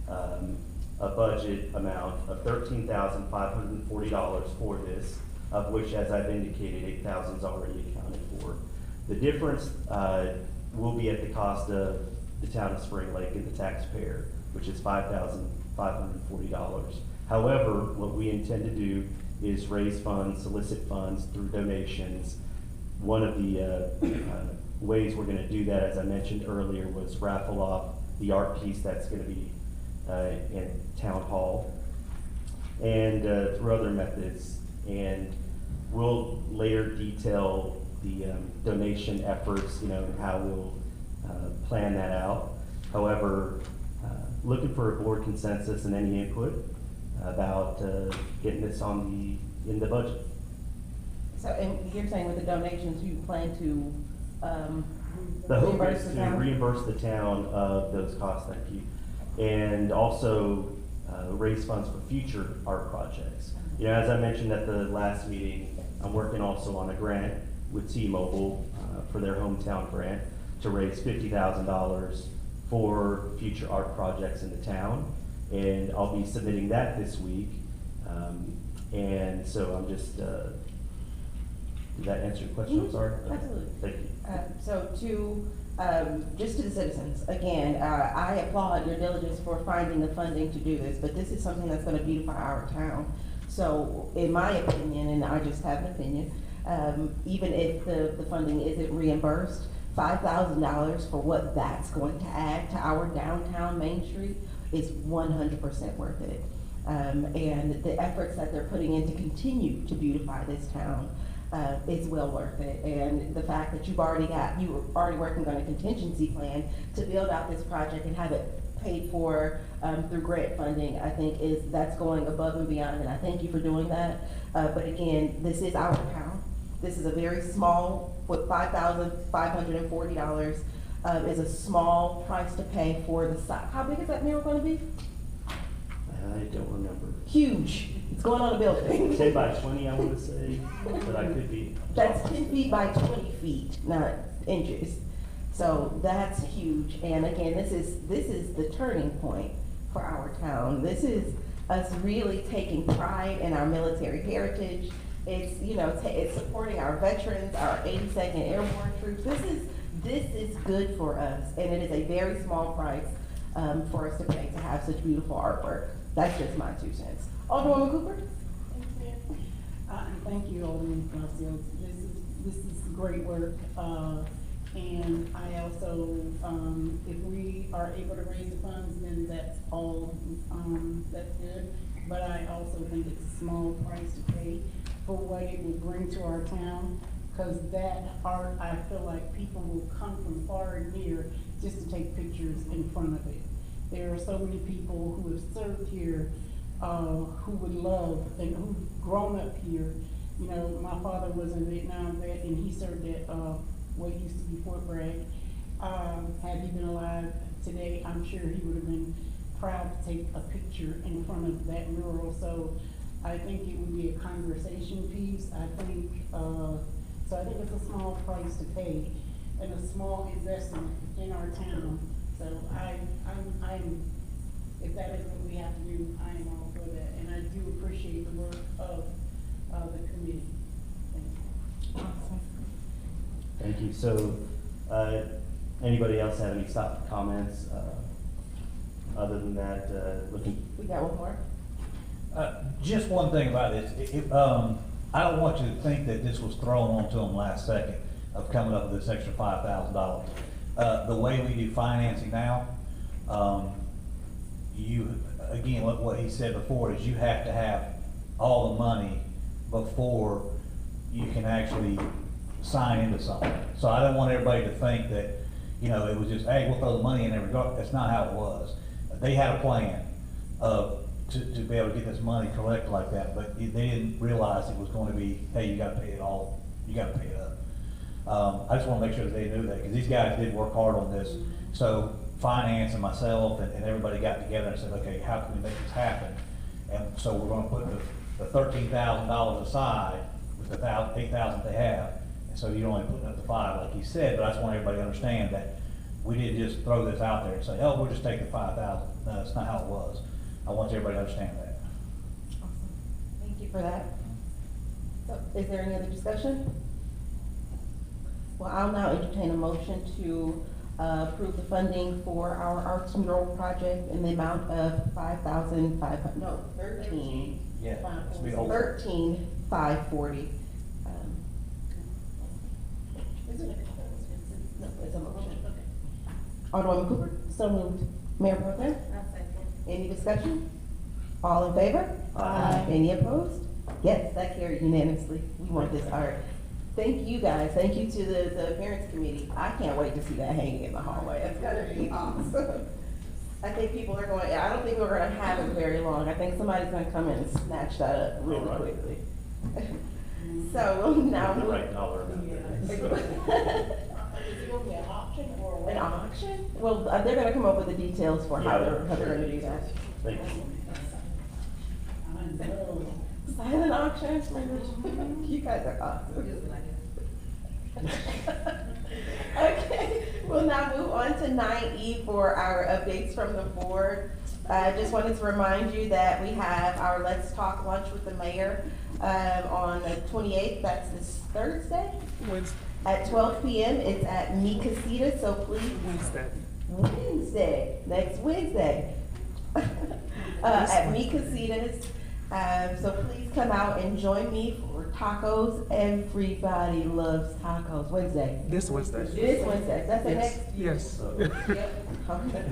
a budget amount of $13,540 for this, of which, as I've indicated, $8,000 is already accounted for. The difference will be at the cost of the town of Spring Lake and the taxpayer, which is $5,540. However, what we intend to do is raise funds, solicit funds through donations. One of the ways we're going to do that, as I mentioned earlier, was raffle off the art piece that's going to be in Town Hall, and through other methods. And we'll later detail the donation efforts, and how we'll plan that out. However, looking for a board consensus and any input about getting this in the budget. So, and you're saying with the donations, you plan to The hope reimburse is the to town? reimburse the town of those costs, thank you. And also raise funds for future art projects. As I mentioned at the last meeting, I'm working also on a grant with T-Mobile for their hometown grant to raise $50,000 for future art projects in the town. And I'll be submitting that this week. And so I'm just, did that answer your question? I'm sorry? Okay. Absolutely. Thank you. So just to the citizens, again, I applaud your diligence for finding the funding to do this, but this is something that's gonna beautify our town. So in my opinion, and I just have an opinion, even if the funding isn't reimbursed, $5,000 for what that's going to add to our downtown Main Street is 100% worth it. And the efforts that they're putting in to continue to beautify this town is well worth it. And the fact that you were already working on a contingency plan to build out this project and have it paid for through grant funding, I think that's going above and beyond, and I thank you for doing that. But again, this is our town. This is a very small, with $5,540 is a small price to pay for the site. How big is that mural gonna be? I don't remember. Huge. It's going on a building. 10 by 20, I want to say, but I could be. That's 10 feet by 20 feet, not inches. So that's huge. And again, this is the turning point for our town. This is us really taking pride in our military heritage. It's, it's supporting our veterans, our 82nd Airborne troops. This is good for us, and it is a very small price for us to pay to have such beautiful artwork. That's just my 2 cents. Alderwoman Cooper? Thank you, Alderman Palacios. This is great work. And I also, if we are able to raise the funds, then that's all, that's good. But I also think it's a small price to pay for what it will bring to our town. Because that art, I feel like people will come from far and near just to take pictures in front of it. There are so many people who have served here, who would love and who've grown up here. My father was a Vietnam vet, and he served at what used to be Fort Bragg. Had he been alive today, I'm sure he would have been proud to take a picture in front of that mural. So I think it would be a conversation piece. I think it's a small price to pay and a small investment in our town. So if that is what we have to do, I am all for that. And I do appreciate the work of the committee. Thank you. Thank you. So, anybody else have any comments? Other than that, looking. We got one more. Just one thing about this, I don't want you to think that this was thrown onto them last second of coming up with this extra $5,000. The way we do financing now, again, look what he said before, is you have to have all the money before you can actually sign into something. So I don't want everybody to think that, it was just, hey, we'll throw the money in there. That's not how it was. They had a plan to be able to get this money collected like that, but they didn't realize it was going to be, hey, you gotta pay it all, you gotta pay it up. I just wanna make sure that they knew that, because these guys did work hard on this. So finance and myself and everybody got together and said, okay, how can we make this happen? And so we're gonna put the $13,000 aside with the $8,000 they have. And so you're only putting up the $5,000 like he said, but I just want everybody to understand that we didn't just throw this out there and say, oh, we'll just take the $5,000. No, that's not how it was. I want everybody to understand that. Awesome. Thank you for that. So, is there any other discussion? Well, I'll now entertain a motion to approve the funding for our Arts Mural project in the amount of $13,540. Yeah, it's be over. $13,540. Is it? No, it's a motion. Alderwoman Cooper, so moved. Mayor Pro Tem? Any discussion? All in favor? Aye. Any opposed? Yes, that carried unanimously. We want this art. Thank you guys. Thank you to the parents committee. I can't wait to see that hanging in the hallway. It's gonna be awesome. I think people are going, I don't think we're gonna have it very long. I think somebody's gonna come in and snatch that up really quickly. So we'll now The move. right dollar amount. Is it gonna be an auction or what? An auction? Well, they're gonna come up with the details for how they're gonna do that. Thank you. I know. Silent auction? You guys are awesome. Okay, we'll now move on to 9E for our updates from the board. I just wanted to remind you that we have our Let's Talk lunch with the mayor on the 28th, that's this Thursday? Wednesday. At 12 p.m. It's at Mi Casita, so please. Wednesday, next Wednesday. At Mi Casitas. So please come out and join me for tacos. Everybody loves tacos. Wednesday. This Wednesday. This Wednesday. That's the next. Yes. Yep. Okay.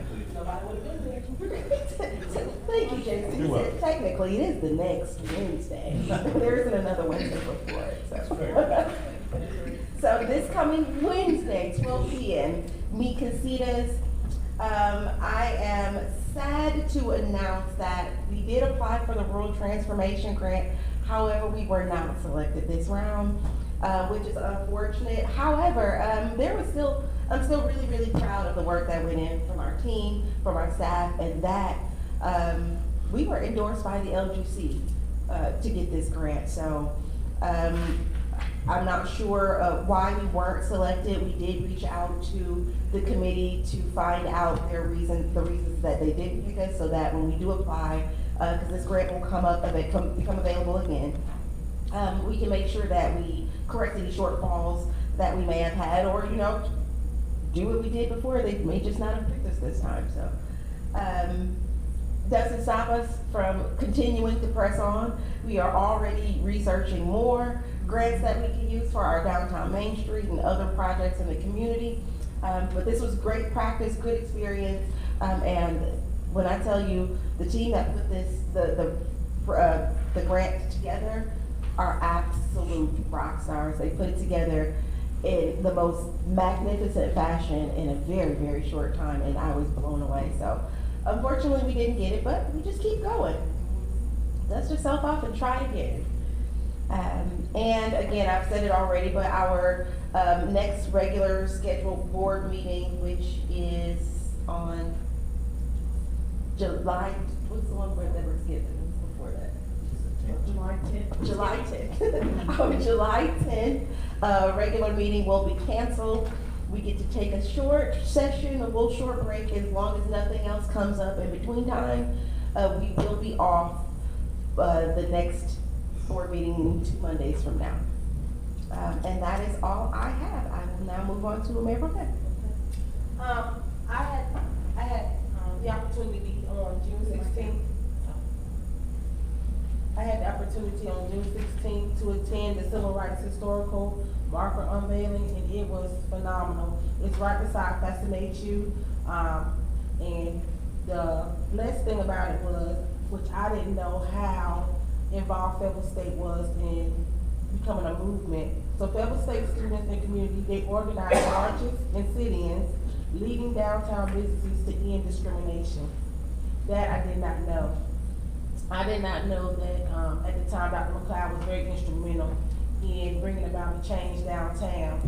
Thank you, Jason. You said technically it is the next Wednesday. There isn't another Wednesday before it, so. So this coming Wednesday, 12 p.m., Mi Casitas. I am sad to announce that we did apply for the Rural Transformation Grant. However, we were not selected this round, which is unfortunate. However, I'm still really, really proud of the work that went in from our team, from our staff, and that we were endorsed by the LGC to get this grant. So I'm not sure why we weren't selected. We did reach out to the committee to find out the reasons that they didn't pick us, so that when we do apply, because this grant will become available again, we can make sure that we correct any shortfalls that we may have had, or do what we did before. They may just not have picked us this time. So doesn't stop us from continuing to press on. We are already researching more grants that we can use for our downtown Main Street and other projects in the community. But this was great practice, good experience, and when I tell you, the team that put the grant together are absolute rock stars. They put it together in the most magnificent fashion in a very, very short time, and I was blown away. So unfortunately, we didn't get it, but we just keep going. Dust yourself off and try again. And again, I've said it already, but our next regular scheduled board meeting, which is on July, what's the one where they were given before that? July 10th. July 10th. Our July 10th regular meeting will be canceled. We get to take a short session, a little short break, as long as nothing else comes up in between time. We will be off the next board meeting 2 Mondays from now. And that is all I have. I will now move on to Mayor Pro Tem. I had the opportunity on June 16th. I had the opportunity on June 16th to attend the Civil Rights Historical Marker unveiling, and it was phenomenal. It's right beside Fascinate You. And the blessed thing about it was, which I didn't know how involved Fayetteville State was in becoming a movement. So Fayetteville State students and community, they organized marches and sit-ins, leading downtown businesses to end discrimination. That I did not know. I did not know that at the time Dr. McLeod was very instrumental in bringing about the change downtown.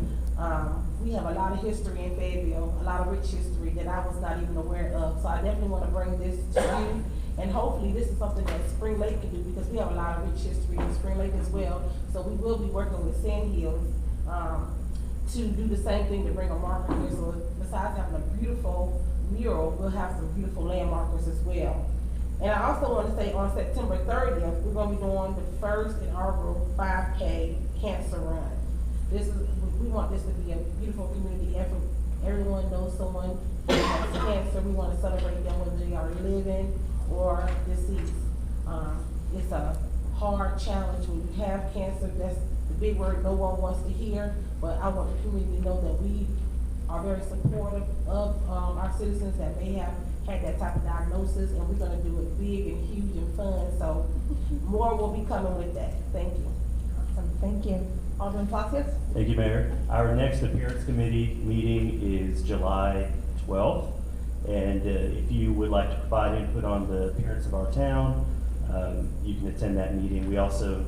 We have a lot of history in Fayetteville, a lot of rich history that I was not even aware of. So I definitely want to bring this to you. And hopefully this is something that Spring Lake can do, because we have a lot of rich history in Spring Lake as well. So we will be working with Sand Hills to do the same thing, to bring a marker here. So besides having a beautiful mural, we'll have some beautiful landmarkers as well. And I also want to say on September 30th, we're going to be doing the first inaugural 5K cancer run. We want this to be a beautiful community effort. Everyone knows someone who has cancer. We want to celebrate them whether they are living or deceased. It's a hard challenge when you have cancer. That's the big word no one wants to hear, but I want the community to know that we are very supportive of our citizens that may have had that type of diagnosis, and we're going to do it big and huge and fun. So more will be coming with that. Thank you. Awesome, thank you. Alderman Palacios? Thank you, Mayor. Our next appearance committee meeting is July 12th. And if you would like to provide input on the appearance of our town, you can attend that meeting. We also,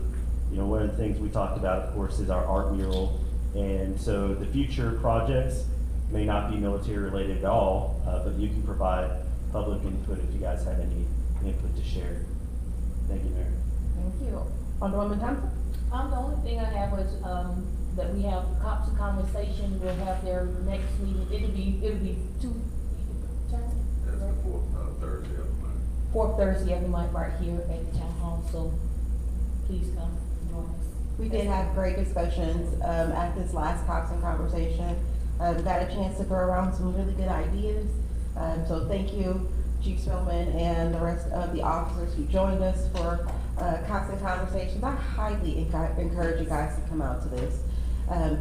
one of the things we talked about, of course, is our art mural. And so the future projects may not be military related at all, but you can provide public input if you guys have any input to share. Thank you, Mayor. Thank you. Alderwoman Thompson? The only thing I have was, that we have Cops of Conversation, will have their next meeting, it'll be That's the fourth Thursday of the month. fourth Thursday every month right here at the town hall, so please come join us. We did have great discussions at this last Cops and Conversation. Got a chance to throw around some really good ideas. So thank you, Chief Spillman and the rest of the officers who joined us for Cops and Conversations. I highly encourage you guys to come out to this.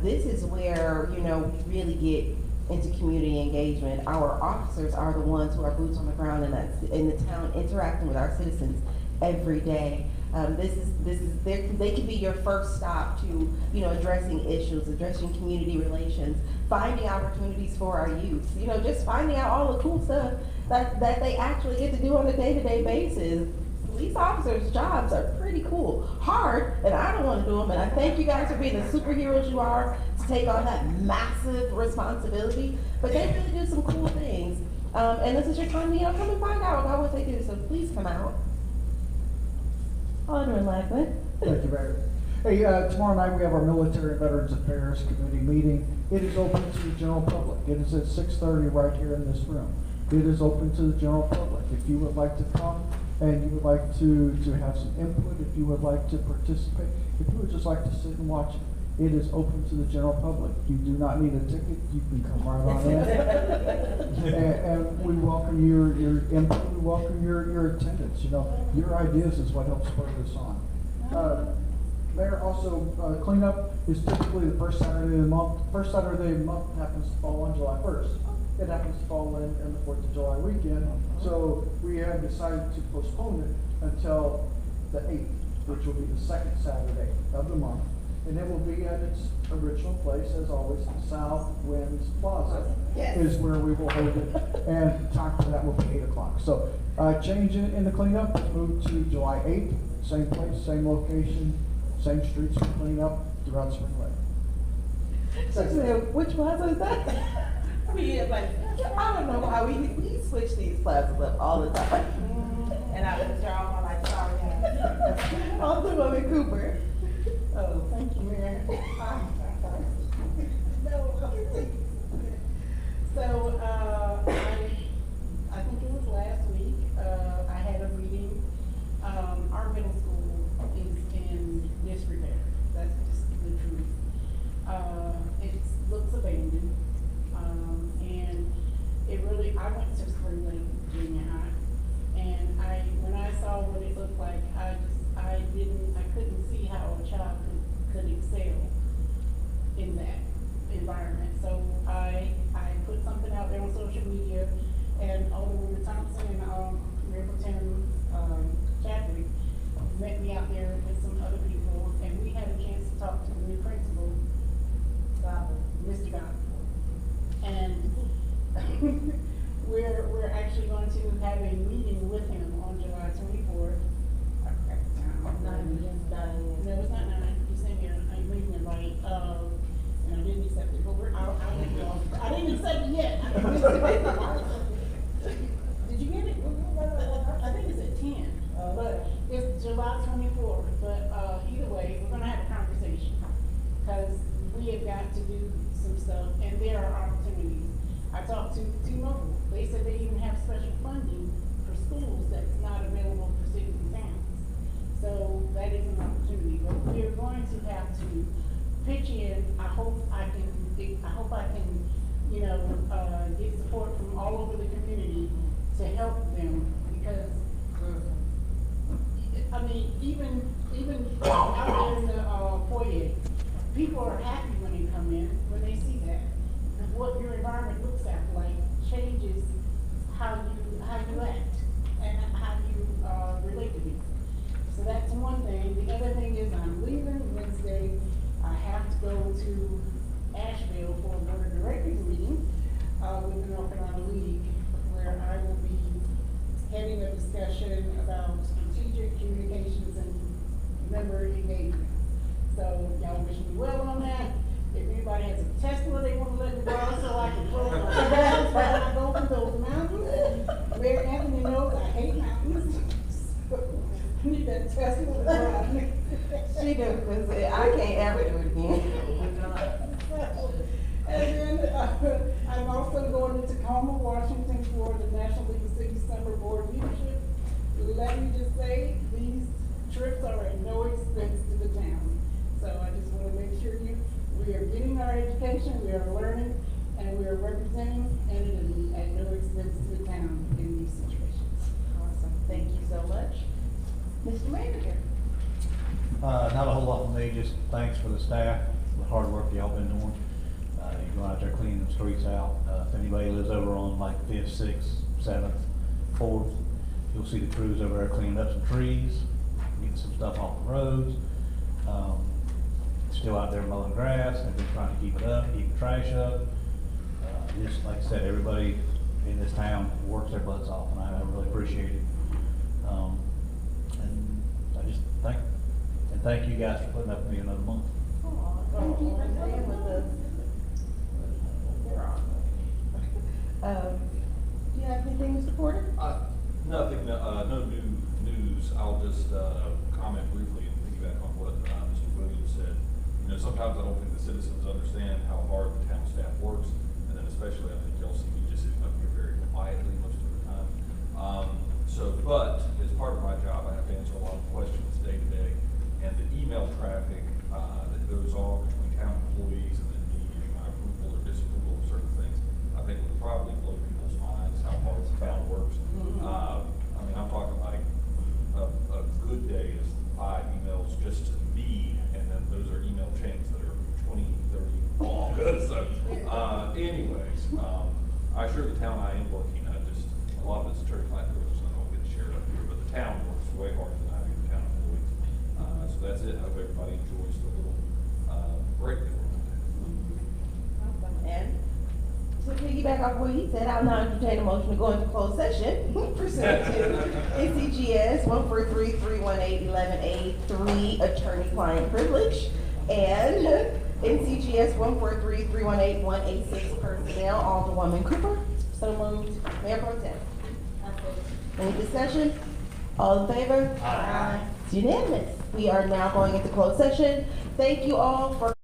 This is where, we really get into community engagement. Our officers are the ones who are boots on the ground in the town, interacting with our citizens every day. They can be your first stop to, addressing issues, addressing community relations, finding opportunities for our youth, just finding out all the cool stuff that they actually get to do on a day-to-day basis. Police officers' jobs are pretty cool. Hard, and I don't want to do them, and I thank you guys for being the superheroes you are to take on that massive responsibility, but they really do some cool things. And this is your time to, come and find out about what they do, so please come out. Alderman Lackman. Thank you, Mayor. Hey, tomorrow night we have our Military and Veterans Affairs Committee meeting. It is open to the general public. It is at 6:30 right here in this room. It is open to the general public. If you would like to come and you would like to have some input, if you would like to participate, if you would just like to sit and watch it is open to the general public. You do not need a ticket. You can come right on in. and we welcome your input. We welcome your attendance. Your ideas is what helps spur this on. Mayor, also, cleanup is typically the first Saturday of the month. First Saturday of the month happens to fall on July 1st. It happens to fall in the 4th of July weekend. So we have decided to postpone it until the 8th, which will be the second Saturday of the month. And it will be at its original place, as always, South Winds Plaza is where we will hold it. And time for that will be 8 o'clock. So change in the cleanup, move to July 8th, same place, same location, same streets for cleanup throughout Spring Lake. So, which plaza is that? I don't know why we switch these plazas up all the time. And I was drawing my like, sorry. Alderwoman Cooper. Oh, thank you, Mayor. So, I think it was last week, I had a meeting. Our middle school is in we're actually going to have a meeting with him on July 24th. I forgot the time. No, it's not 9. He sent me a meeting invite, and I didn't accept it, but I didn't accept it yet. Did you get it? I think it's at 10, but it's July 24th, but, either way, we're gonna have a conversation. Cause we have got to do some stuff, and there are opportunities. I talked to T-Mobile, they said they even have special funding for schools that's not available for cities and towns. So that is an opportunity, but we're going to have to pitch in. I hope I can, get support from all over the community to help them, because, I mean, even out there in the, foyer, people are happy when they come in, when they see that. What your environment looks like changes how you act and how you relate to people. So that's one thing. The other thing is I'm leaving Wednesday. I have to go to Asheville for a board of directors meeting with the North Carolina League, where I will be having a discussion about strategic communications and member engagement. So y'all wish me well on that. If anybody has a Tesla they want to let me borrow so I can throw my bags when I go through those mountains. Mayor Anthony knows I hate mountains. I need that Tesla to drive me. She do, cause I can't ever do it again. And then, I'm also going to Tacoma, Washington for the National League of Cities Summer Board Leadership. Let me just say, these trips are at no expense to the town. So I just want to make sure we are getting our education, we are learning, and we are representing entities at no expense to the town in these situations. Awesome, thank you so much. Mr. Manager. Not a whole lot from me, just thanks for the staff, the hard work y'all been doing. You're going out there cleaning the streets out. If anybody lives over on like 5th, 6th, 7th, 4th, you'll see the crews over there cleaning up some trees, getting some stuff off the roads. Still out there mowing grass. They've been trying to keep it up, keep the trash up. Just like I said, everybody in this town works their butts off, and I really appreciate it. And I just thank you guys for putting up with me another month. Thank you for staying with us. Do you have anything, Mr. Porter? Nothing, no new news. I'll just, comment briefly and piggyback on what, Mr. Williams said. You know, sometimes I don't think the citizens understand how hard the town staff works, and then especially I think y'all see me just sitting up here very quietly most of the time. But as part of my job, I have to answer a lot of questions day to day, and the email traffic, that goes on between town employees and then me getting my approval or disapproval of certain things, I think would probably blow people's minds how hard the town works. I mean, I'm talking like a good day is 5 emails just to me, and then those are email chains that are 20, 30 long. So, anyways, I assure the town I am working. Just a lot of it's attorney-client privilege, so I don't get to share it up here. But the town works way harder than I do. The town employees. So that's it. I hope everybody enjoys the little break that we're going to have. And to piggyback off what he said, I'll now entertain a motion to go into closed session pursuant to NCGS 143-318-11A3 attorney-client privilege and NCGS 143-318-186 personnel. Alderwoman Cooper. So moved. Mayor Pro Tem. Any discussion? All in favor? Aye. It's unanimous. We are now going into closed session. Thank you all for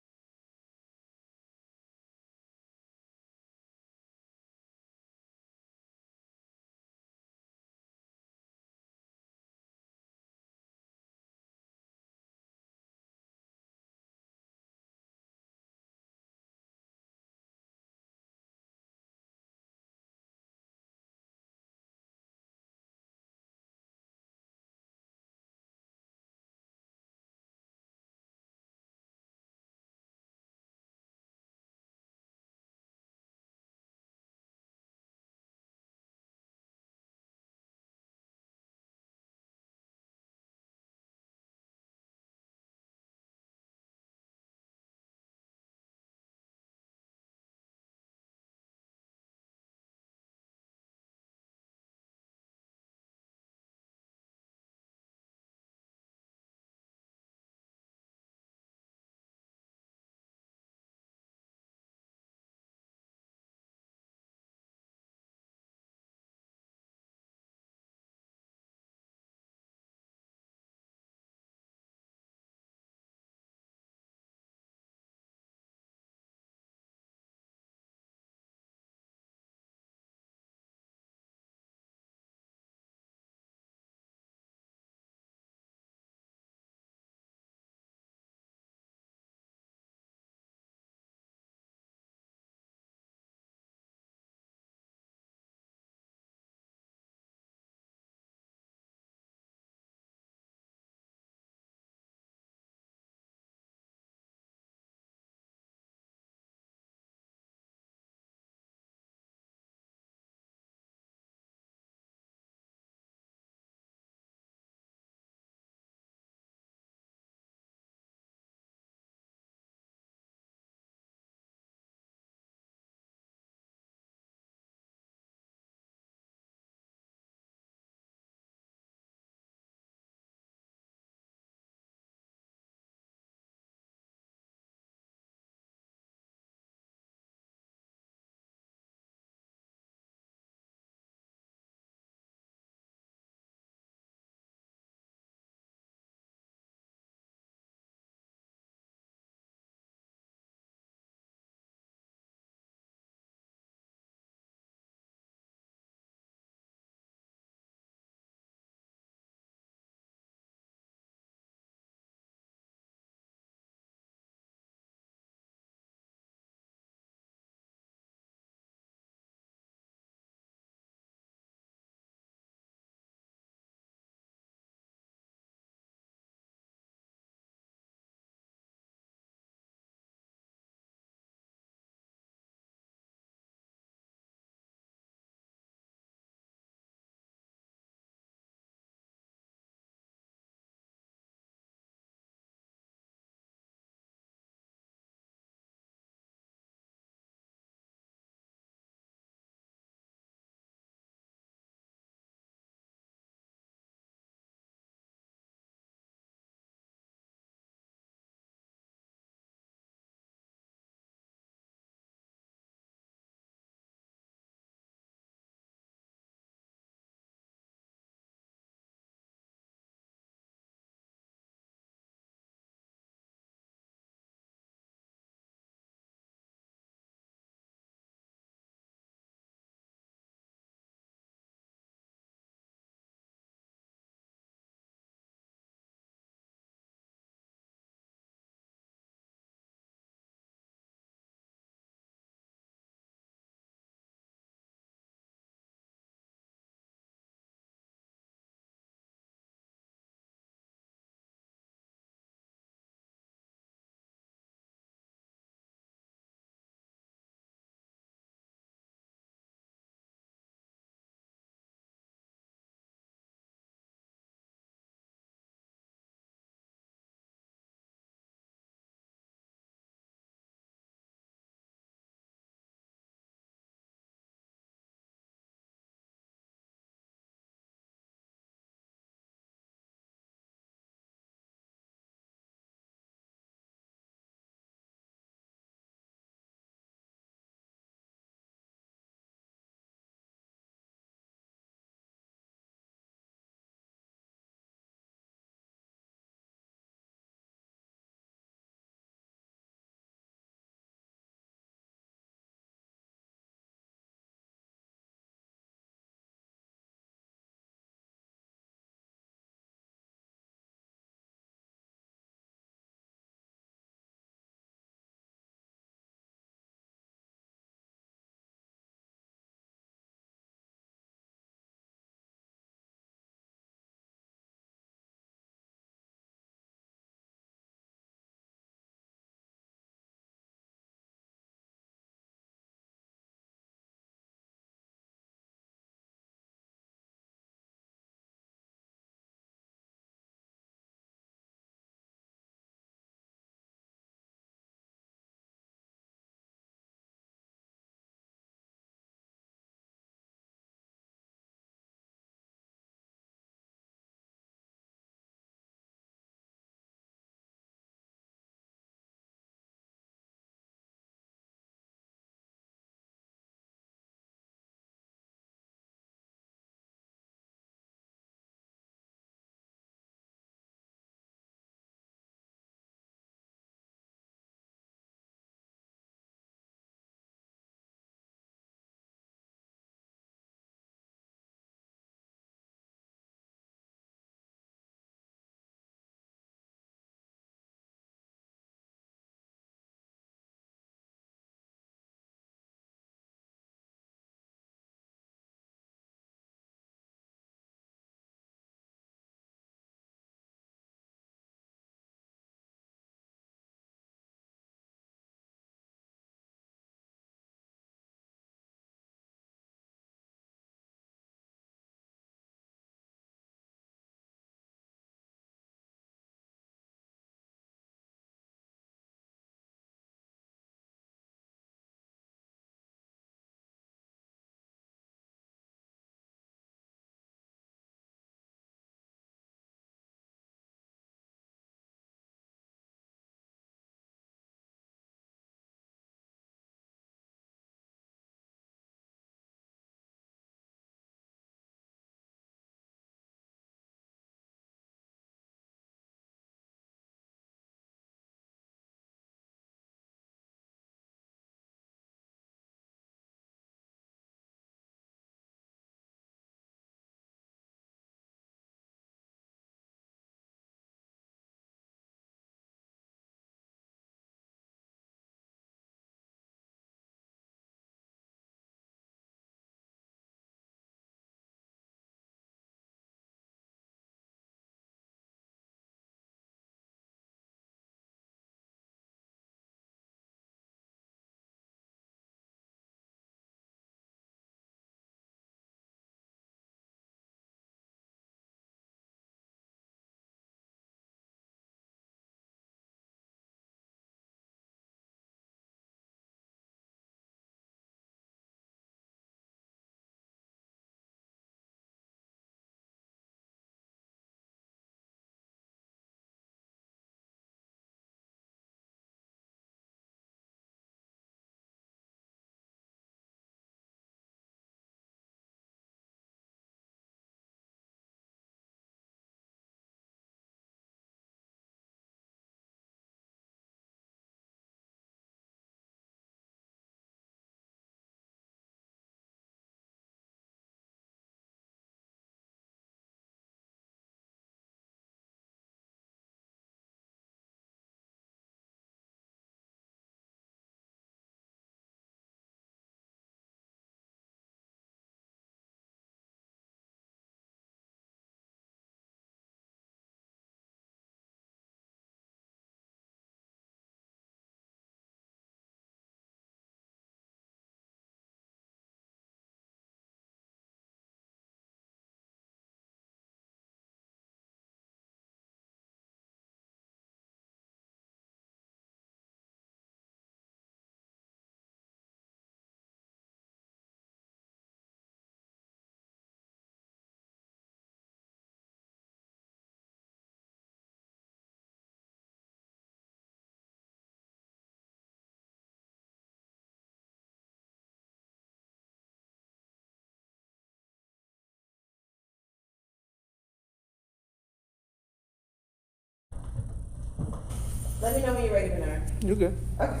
Let me know when you're ready, Bernard. You good? Okay.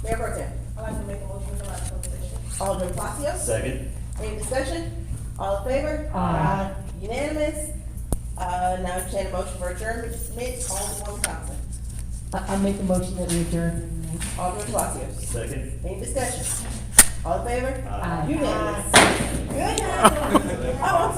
Mayor Pro Tem. I'd like to make a motion to allow closed session. Alderman Palacios. Second. Any discussion? All in favor? Aye. Unanimous. Now entertain a motion for adjournment. Alderman Thompson. I make the motion that we adjourn. Alderman Palacios. Second. Any discussion? All in favor? Aye. Unanimous. Good night. Oh, I'm sorry.